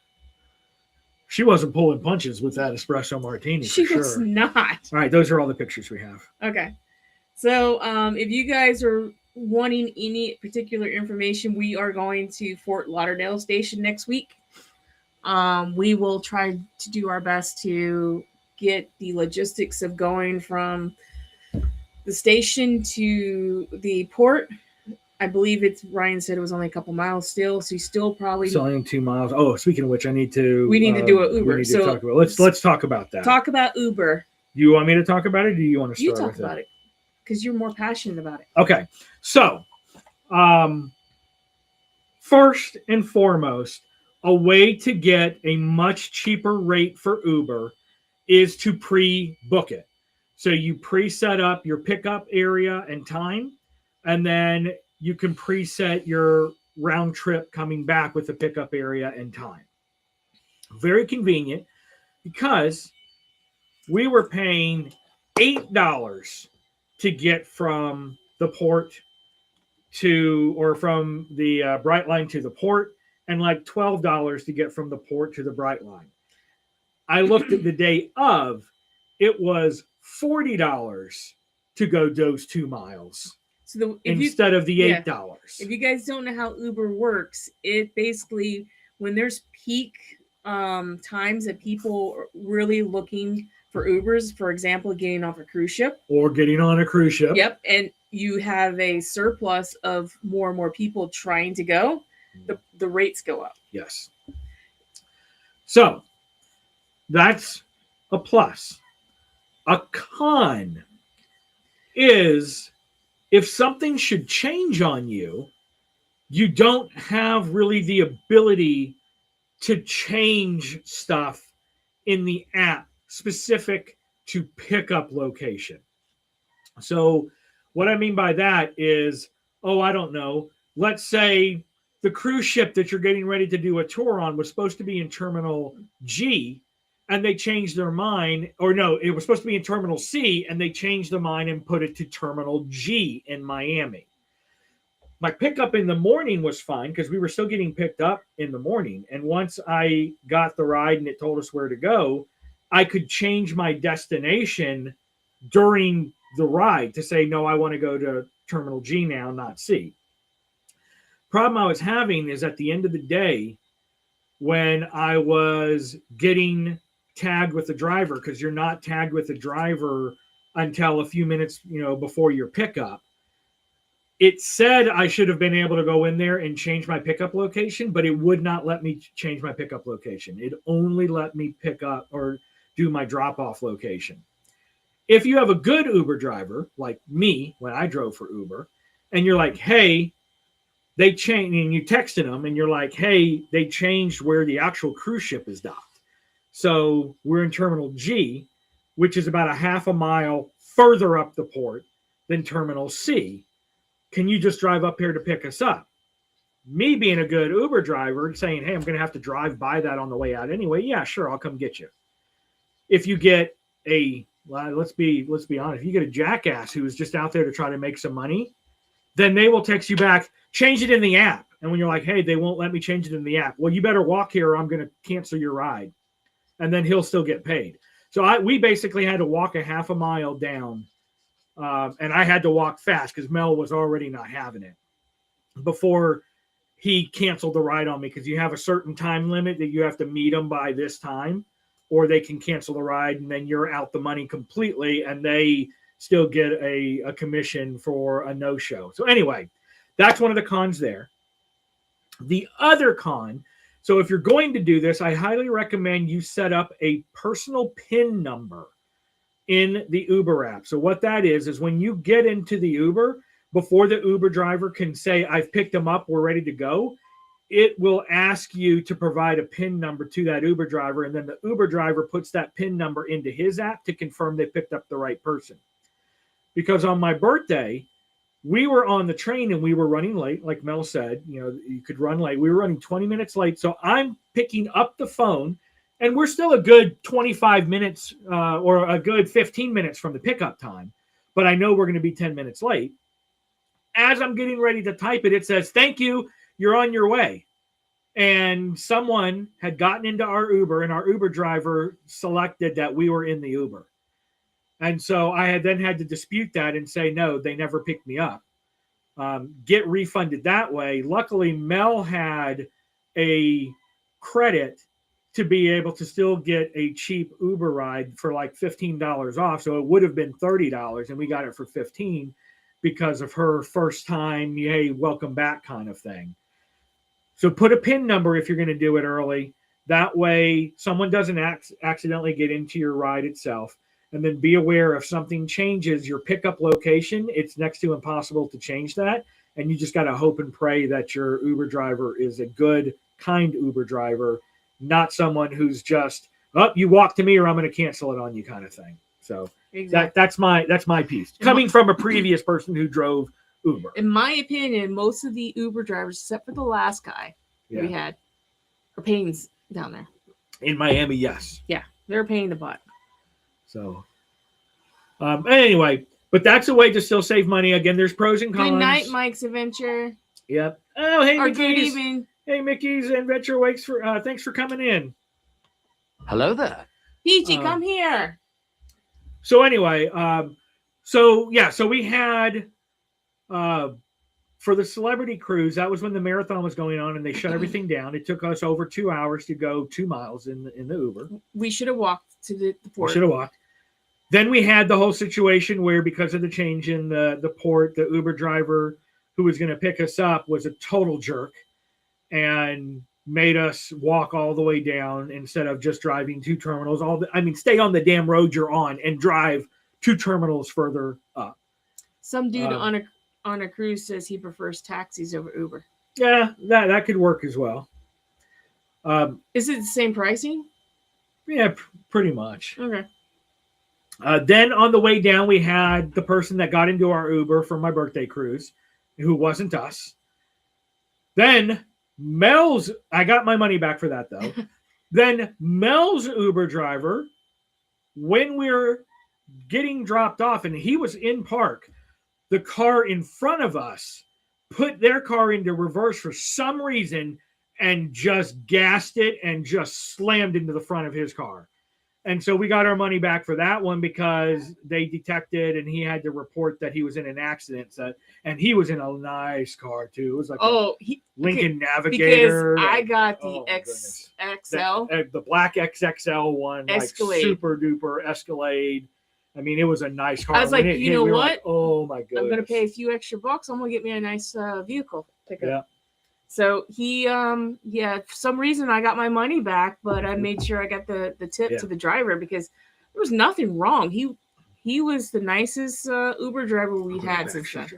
She wasn't pulling punches with that espresso martini. She was not. All right. Those are all the pictures we have. Okay. So if you guys are wanting any particular information, we are going to Fort Lauderdale Station next week. We will try to do our best to get the logistics of going from the station to the port. I believe Ryan said it was only a couple miles still, so you still probably. It's only 2 miles. Oh, speaking of which, we need to do an Uber. Let's talk about that. Talk about Uber. Do you want me to talk about it, or do you want to start with it? You talk about it because you're more passionate about it. Okay, so first and foremost, a way to get a much cheaper rate for Uber is to pre-book it. So you pre-set up your pickup area and time, and then you can preset your round trip coming back with the pickup area and time. Very convenient because we were paying $8 to get from the port from the Brightline to the port, and like $12 to get from the port to the Brightline. I looked at the day of, it was $40 to go those 2 miles. So instead of the $8. If you guys don't know how Uber works, it basically, when there's peak times that people are really looking for Ubers, for example, getting off a cruise ship. Or getting on a cruise ship. Yep. And you have a surplus of more and more people trying to go, the rates go up. Yes. So that's a plus. A con is if something should change on you, you don't have really the ability to change stuff in the app specific to pickup location. So what I mean by that is, I don't know. Let's say the cruise ship that you're getting ready to do a tour on was supposed to be in Terminal G, and they changed their mind. Or no, it was supposed to be in Terminal C, and they changed their mind and put it to Terminal G in Miami. My pickup in the morning was fine because we were still getting picked up in the morning. And once I got the ride and it told us where to go, I could change my destination during the ride to say, no, I want to go to Terminal G now, not C. Problem I was having is at the end of the day, when I was getting tagged with the driver, because you're not tagged with the driver until a few minutes, before your pickup, it said I should have been able to go in there and change my pickup location, but it would not let me change my pickup location. It only let me pick up or do my drop-off location. If you have a good Uber driver, like me, when I drove for Uber, and you're like, hey, they change, and you texted them, and you're like, hey, they changed where the actual cruise ship is docked. So we're in Terminal G, which is about a half a mile further up the port than Terminal C. Can you just drive up here to pick us up? Me being a good Uber driver and saying, hey, I'm going to have to drive by that on the way out anyway. Yeah, sure, I'll come get you. If you get let's be honest, if you get a jackass who's just out there to try to make some money, then they will text you back, change it in the app. And when you're like, hey, they won't let me change it in the app. Well, you better walk here or I'm going to cancel your ride. And then he'll still get paid. So we basically had to walk a half a mile down. And I had to walk fast because Mel was already not having it before he canceled the ride on me, because you have a certain time limit that you have to meet them by this time, or they can cancel the ride and then you're out the money completely and they still get a commission for a no-show. So anyway, that's one of the cons there. The other con, so if you're going to do this, I highly recommend you set up a personal PIN number in the Uber app. So what that is when you get into the Uber, before the Uber driver can say, I've picked them up, we're ready to go, it will ask you to provide a PIN number to that Uber driver. And then the Uber driver puts that PIN number into his app to confirm they picked up the right person. Because on my birthday, we were on the train and we were running late. Like Mel said, you could run late. We were running 20 minutes late. So I'm picking up the phone and we're still a good 25 minutes or a good 15 minutes from the pickup time. But I know we're going to be 10 minutes late. As I'm getting ready to type it, it says, thank you, you're on your way. And someone had gotten into our Uber and our Uber driver selected that we were in the Uber. And so I had to dispute that and say, no, they never picked me up. Get refunded that way. Luckily, Mel had a credit to be able to still get a cheap Uber ride for like $15 off. So it would have been $30 and we got it for $15 because of her first time, hey, welcome back kind of thing. So put a PIN number if you're going to do it early. That way someone doesn't accidentally get into your ride itself. And then be aware if something changes your pickup location, it's next to impossible to change that. And you just got to hope and pray that your Uber driver is a good, kind Uber driver, not someone who's just, you walk to me or I'm going to cancel it on you kind of thing. So exactly. that's my piece. Coming from a previous person who drove Uber. In my opinion, most of the Uber drivers, except for the last guy we had, are paying down there. In Miami, yes. Yeah, they're paying the butt. So, anyway, but that's a way to still save money. Again, there's pros and cons. Good night, Mike's Adventure. Yep. Oh, hey, or Mickey's. good evening. Hey, Mickey's Adventure Wakes thanks for coming in. Hello there. Peachy, come here. So anyway, so we had for the celebrity cruise, that was when the marathon was going on and they shut everything down. It took us over 2 hours to go 2 miles in the Uber. We should have walked to the port. We should have walked. Then we had the whole situation where because of the change in the port, the Uber driver who was going to pick us up was a total jerk and made us walk all the way down instead of just driving 2 terminals. Stay on the damn road you're on and drive 2 terminals further up. Some dude on a cruise says he prefers taxis over Uber. Yeah, that could work as well. Is it the same pricing? Yeah, pretty much. Okay. Then on the way down, we had the person that got into our Uber for my birthday cruise, who wasn't us. Then I got my money back for that though. Then Mel's Uber driver, when we were getting dropped off and he was in park, the car in front of us put their car into reverse for some reason and just gassed it and just slammed into the front of his car. And so we got our money back for that one because they detected and he had to report that he was in an accident. And he was in a nice car too. It was like Lincoln Navigator. Because I got the XXL. The black XXL one. Escalade. Like super duper Escalade. I mean, it was a nice car. I was like, you know what? Like, oh my goodness. I'm going to pay a few extra bucks. I'm going to get me a nice vehicle pickup. Yeah. So he, for some reason I got my money back, but I made sure I got the tip to the driver because there was nothing wrong. He was the nicest Uber driver we'd had since then.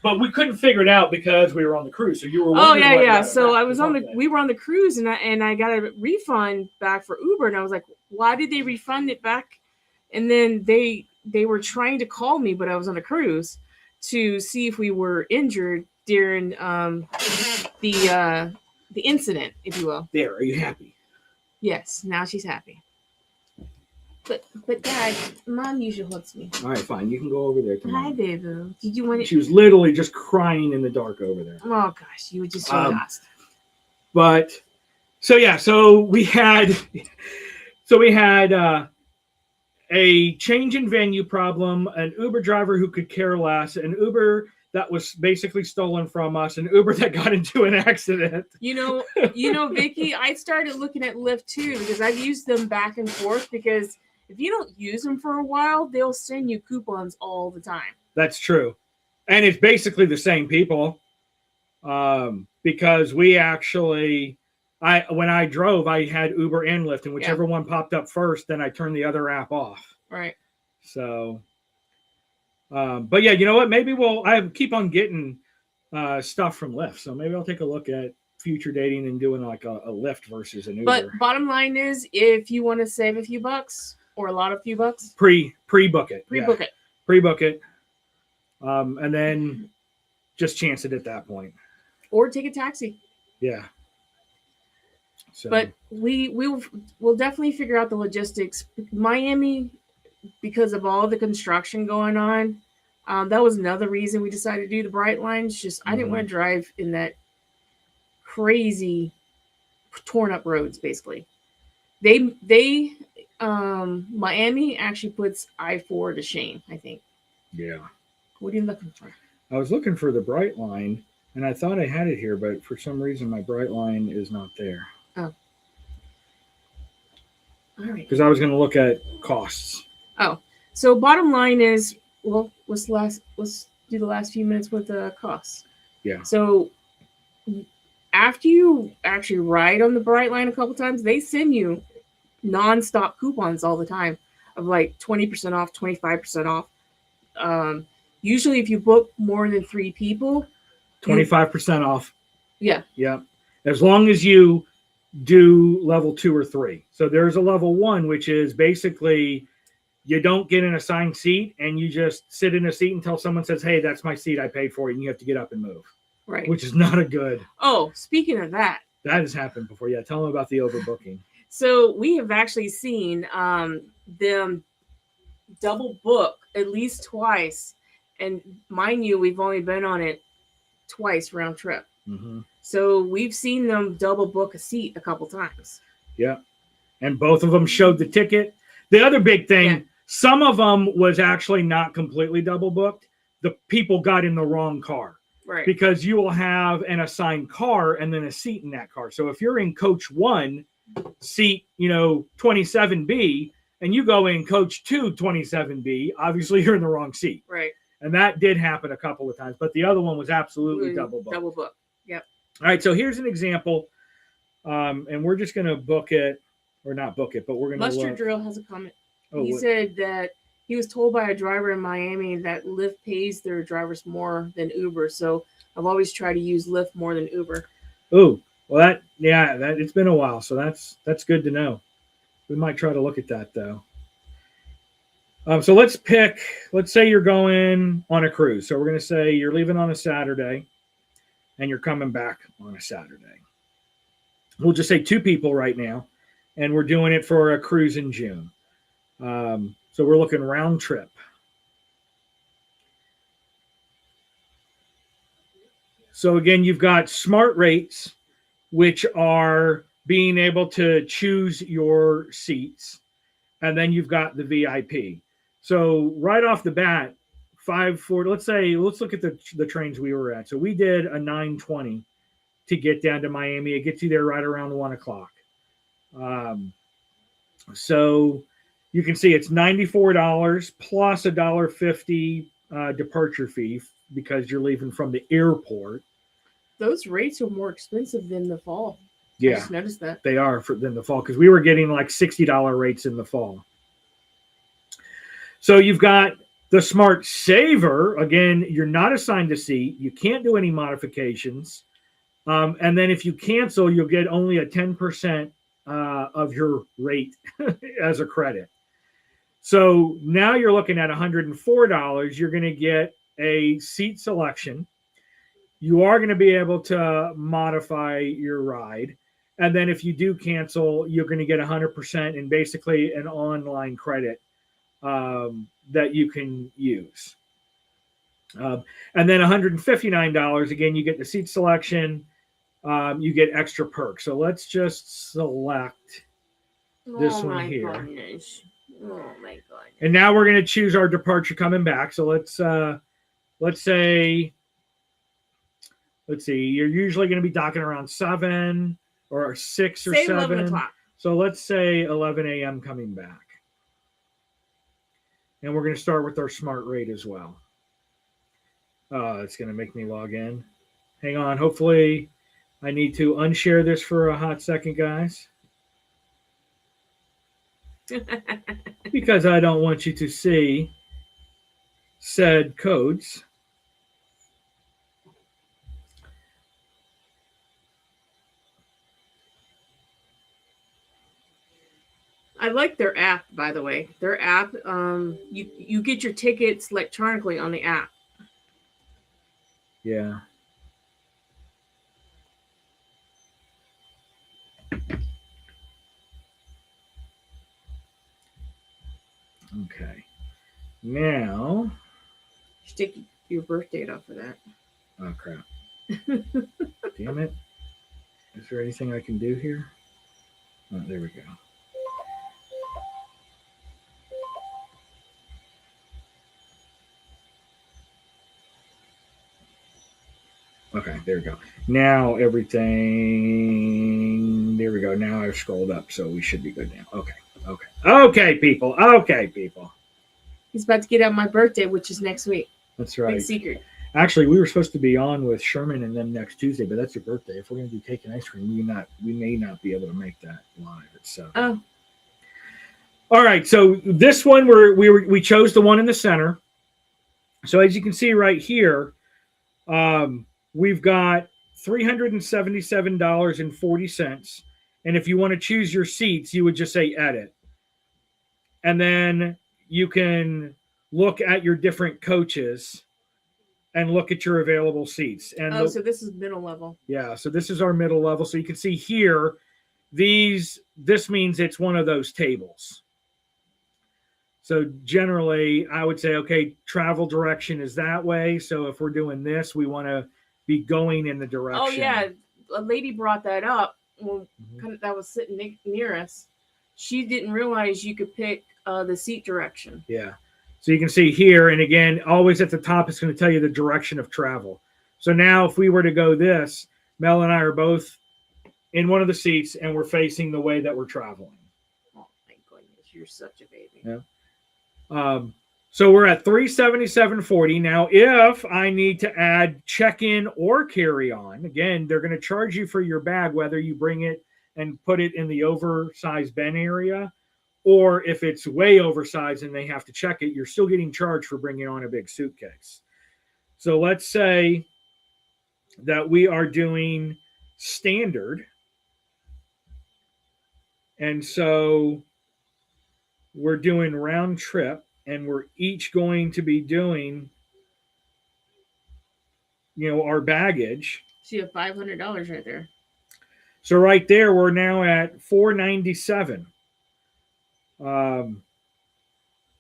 But we couldn't figure it out because we were on the cruise. So you were. Oh wondering yeah, why yeah. you So I got was on the. that. We were on the cruise, and I got a refund back for Uber, and I was like, why did they refund it back? And then they were trying to call me, but I was on a cruise to see if we were injured during the incident, if you will. There, are you happy? Yes, now she's happy. But Dad, Mom usually hugs me. All right, fine. You can go over there. Hi, baby. Did you want it? She was literally just crying in the dark over there. Oh gosh, you were just so lost. But so yeah, so we had a change in venue problem, an Uber driver who could care less, an Uber that was basically stolen from us, an Uber that got into an accident. You know, Vicky, I started looking at Lyft too because I've used them back and forth because if you don't use them for a while, they'll send you coupons all the time. That's true. And it's basically the same people. Because we actually, when I drove, I had Uber and Lyft, and whichever one popped up first, then I turned the other app off. Right. So, but yeah, you know what? Maybe I keep on getting stuff from Lyft. So maybe I'll take a look at future dating and doing like a Lyft versus an Uber. But bottom line is, if you want to save a few bucks or a lot of few bucks, pre-book it. Pre-book it. Pre-book it. And then just chance it at that point. Or take a taxi. Yeah. So. But we'll definitely figure out the logistics. Miami, because of all the construction going on, that was another reason we decided to do the Brightline. Just I didn't want to drive in that crazy torn up roads. Basically, Miami actually puts I-4 to shame. I think. Yeah. What are you looking for? I was looking for the Brightline, and I thought I had it here, but for some reason my Brightline is not there. Oh. All right. Because I was going to look at costs. Oh, so bottom line is, well, let's do the last few minutes with the costs. Yeah. So after you actually ride on the Brightline a couple times, they send you nonstop coupons all the time of like 20% off, 25% off. Usually if you book more than 3 people, 25% off. Yeah. Yeah. As long as you do level 2 or 3. So there's a level 1, which is basically you don't get an assigned seat and you just sit in a seat until someone says, hey, that's my seat. I paid for it. And you have to get up and move. Right. Which is not a good. Oh, speaking of that. That has happened before. Yeah. Tell them about the overbooking. So we have actually seen them double book at least twice. And mind you, we've only been on it twice round trip. Mm-hmm. So we've seen them double book a seat a couple times. Yeah. And both of them showed the ticket. The other big thing, some of them was actually not completely double booked. The people got in the wrong car. Right. Because you will have an assigned car and then a seat in that car. So if you're in coach 1, seat, 27B, and you go in coach 2, 27B, obviously you're in the wrong seat. Right. And that did happen a couple of times, but the other one was absolutely double booked. Double book. Yep. All right, so here's an example, and we're just going to book it, or not book it, but we're going to Mustard Drill has a comment. Oh, he said that he was told by a driver in Miami that Lyft pays their drivers more than Uber, so I've always tried to use Lyft more than Uber. Oh, well, that it's been a while, so that's good to know. We might try to look at that though. So let's say you're going on a cruise. So we're going to say you're leaving on a Saturday and you're coming back on a Saturday. We'll just say 2 people right now, and we're doing it for a cruise in June. So we're looking round trip. So again, you've got smart rates, which are being able to choose your seats. And then you've got the VIP. So right off the bat, 540, let's look at the trains we were at. So we did a 920 to get down to Miami. It gets you there right around 1 o'clock. So you can see it's $94 plus $1.50 departure fee because you're leaving from the airport. Those rates are more expensive than the fall. Yeah, I just noticed that. They are than the fall because we were getting like $60 rates in the fall. So you've got The Smart Saver, again, you're not assigned a seat. You can't do any modifications. And then if you cancel, you'll get only a 10% of your rate as a credit. So now you're looking at $104. You're going to get a seat selection. You are going to be able to modify your ride. And then if you do cancel, you're going to get 100% and basically an online credit that you can use. And then $159, again, you get the seat selection. You get extra perks. So let's just select this one here. Goodness. Oh my god. And now we're going to choose our departure coming back. So let's see, you're usually going to be docking around 7 or 6 or Say 7. 11 o'clock. So let's say 11 a.m. coming back. And we're going to start with our smart rate as well. It's going to make me log in. Hang on. Hopefully I need to unshare this for a hot second, guys. Because I don't want you to see said codes. I like their app, by the way. Their app, you get your tickets electronically on the app. Yeah. Okay. Now. Just take your birth date off of that. Oh, crap. Damn it. Is there anything I can do here? Oh, there we go. Okay, there we go. Now everything. There we go. Now I've scrolled up, so we should be good now. Okay. Okay, people. He's about to get out my birthday, which is next week. That's right. Big secret. Actually, we were supposed to be on with Sherman and them next Tuesday, but that's your birthday. If we're going to do cake and ice cream, we may not be able to make that live. Oh. All right. So this one, we chose the one in the center. So as you can see right here, we've got $377.40. And if you want to choose your seats, you would just say edit. And then you can look at your different coaches and look at your available seats. And so this is middle level. Yeah, so this is our middle level. So you can see here, this means it's one of those tables. So generally, I would say, okay, travel direction is that way. So if we're doing this, we want to be going in the direction. Oh, yeah. A lady brought that up. Well, that was sitting near us. She didn't realize you could pick the seat direction. Yeah. So you can see here, and again, always at the top, it's going to tell you the direction of travel. So now if we were to go this, Mel and I are both in one of the seats, and we're facing the way that we're traveling. Oh, my goodness. You're such a baby. Yeah. So we're at $377.40. Now, if I need to add check-in or carry-on, again, they're going to charge you for your bag, whether you bring it and put it in the oversized bin area, or if it's way oversized and they have to check it, you're still getting charged for bringing on a big suitcase. So let's say that we are doing standard. And so we're doing round trip, and we're each going to be doing, our baggage. So you have $500 right there. So right there, we're now at $497.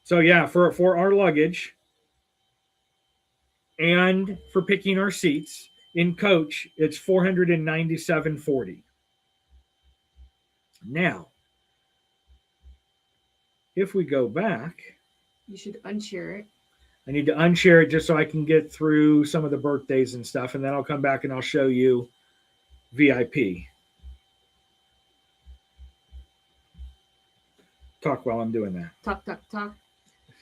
So yeah, for our luggage and for picking our seats in coach, it's $497.40. Now, if we go back, you should unshare it. I need to unshare it just so I can get through some of the birthdays and stuff, and then I'll come back and I'll show you VIP. Talk while I'm doing that. Talk, talk, talk.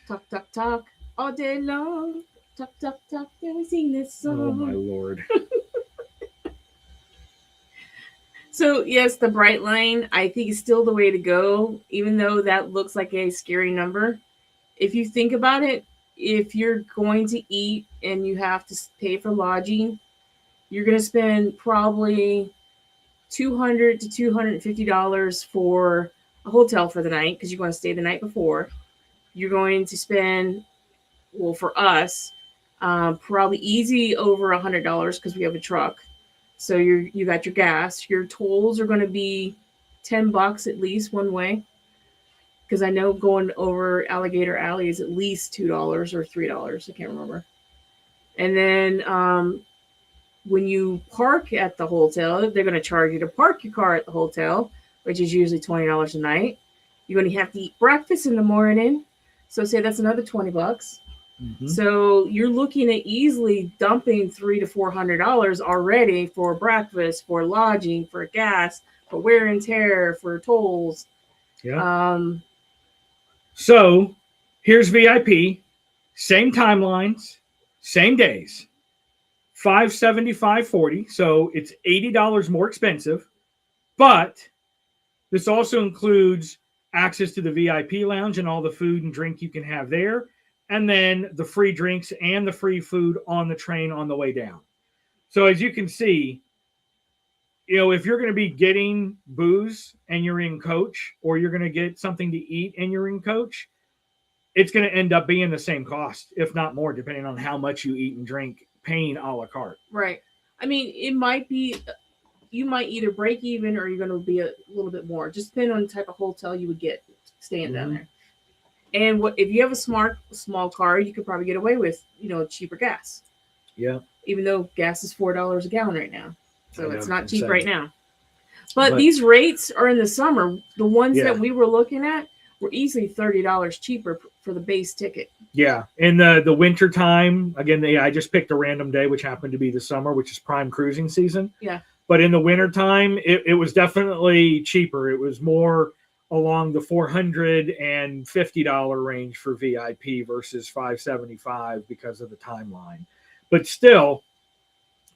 Talk, talk, talk. All day long. Talk, talk, talk. Then we sing this song. Oh, my Lord. So, yes, the Brightline, I think, is still the way to go, even though that looks like a scary number. If you think about it, if you're going to eat and you have to pay for lodging, you're going to spend probably $200 to $250 for a hotel for the night because you're going to stay the night before. You're going to spend, well, for us, probably easy over $100 because we have a truck. So you got your gas. Your tolls are going to be $10 at least one way. Because I know going over Alligator Alley is at least $2 or $3. I can't remember. And then when you park at the hotel, they're going to charge you to park your car at the hotel, which is usually $20 a night. You're going to have to eat breakfast in the morning. So say that's another $20. Mhm. So you're looking at easily dumping $300 to $400 already for breakfast, for lodging, for gas, for wear and tear, for tolls. Yeah. So here's VIP, same timelines, same days, $575.40. So it's $80 more expensive, but this also includes access to the VIP lounge and all the food and drink you can have there, and then the free drinks and the free food on the train on the way down. So as you can see, if you're going to be getting booze and you're in coach, or you're going to get something to eat and you're in coach, it's going to end up being the same cost, if not more, depending on how much you eat and drink, paying a la carte. Right. I mean, it might be, you might either break even or you're going to be a little bit more, just depending on the type of hotel you would get staying down there. And if you have a small car, you could probably get away with, cheaper gas. Yeah. Even though gas is $4 a gallon right now. So it's not cheap insane. right now. But these rates are in the summer. The ones that we were looking at were easily $30 cheaper for the base ticket. Yeah. In the winter time, again, I just picked a random day, which happened to be the summer, which is prime cruising season. Yeah. But in the winter time, it was definitely cheaper. It was more along the $450 range for VIP versus $575 because of the timeline. But still,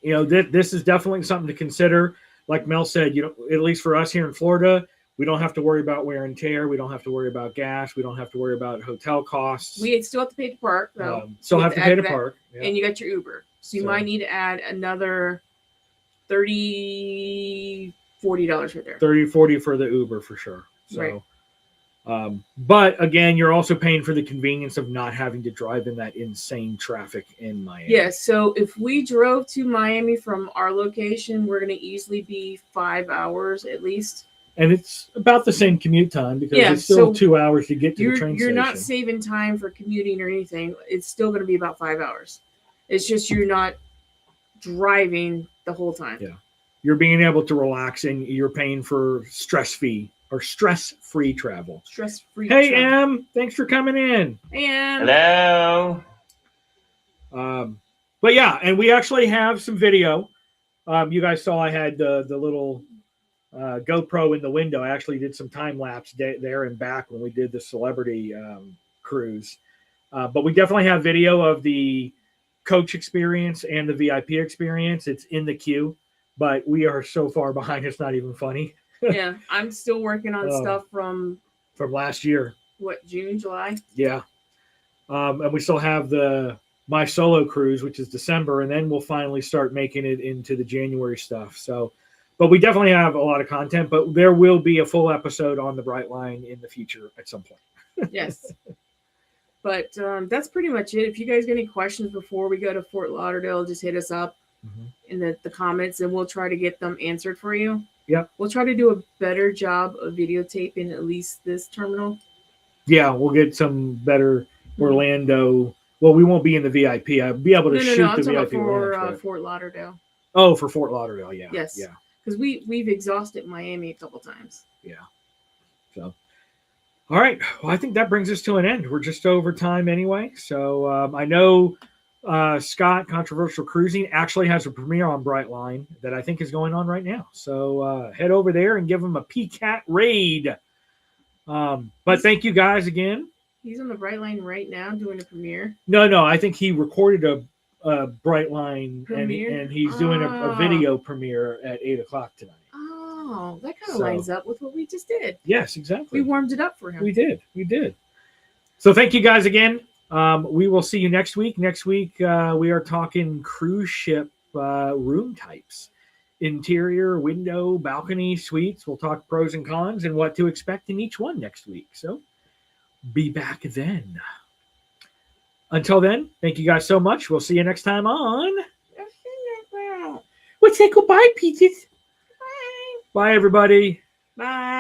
this is definitely something to consider. Like Mel said, at least for us here in Florida, we don't have to worry about wear and tear. We don't have to worry about gas. We don't have to worry about hotel costs. We still have to pay to park, though. Still have to pay to park. Yeah. And you got your Uber. So you might need to add another $30, $40 right there. $30, $40 for the Uber for sure. So, right. But again, you're also paying for the convenience of not having to drive in that insane traffic in Miami. Yes. So if we drove to Miami from our location, we're going to easily be 5 hours at least. And it's about the same commute time because it's still 2 hours to get to the train station. You're not saving time for commuting or anything. It's still going to be about 5 hours. It's just you're not driving the whole time. Yeah. You're being able to relax and you're paying for stress-free travel. Stress-free Hey, travel. Em, thanks for coming in. Hey, Em. Hello. But yeah, and we actually have some video. You guys saw I had the little GoPro in the window. I actually did some time lapse there and back when we did the celebrity cruise. But we definitely have video of the coach experience and the VIP experience. It's in the queue, but we are so far behind. It's not even funny. Yeah, I'm still working on stuff from last year. What, June, July? Yeah. And we still have my solo cruise, which is December, and then we'll finally start making it into the January stuff. So, but we definitely have a lot of content, but there will be a full episode on the Brightline in the future at some point. Yes. But that's pretty much it. If you guys get any questions before we go to Fort Lauderdale, just hit us up in the comments and we'll try to get them answered for you. Yep. We'll try to do a better job of videotaping at least this terminal. Yeah, we'll get some better Orlando. Well, we won't be in the VIP. I'll be able to shoot I'm the talking VIP for Fort Lauderdale. Oh, for Fort Lauderdale, yeah. Yes. Yeah. Because we've exhausted Miami a couple times. Yeah. So, all right. Well, I think that brings us to an end. We're just over time anyway. So I know Scott, Controversial Cruising, actually has a premiere on Brightline that I think is going on right now. So head over there and give him a PCAT raid. But thank you guys again. He's on the Brightline right now doing a premiere. No. I think he recorded a Brightline Premiere? and he's doing a video premiere at 8:00 tonight. Oh, that kind of lines up with what we just did. Yes, exactly. We warmed it up for him. We did. So thank you guys again. We will see you next week. Next week, we are talking cruise ship room types. Interior, window, balcony, suites. We'll talk pros and cons and what to expect in each one next week. So be back then. Until then, thank you guys so much. We'll see you next time on... Let's say goodbye, Peaches. Bye, everybody. Bye.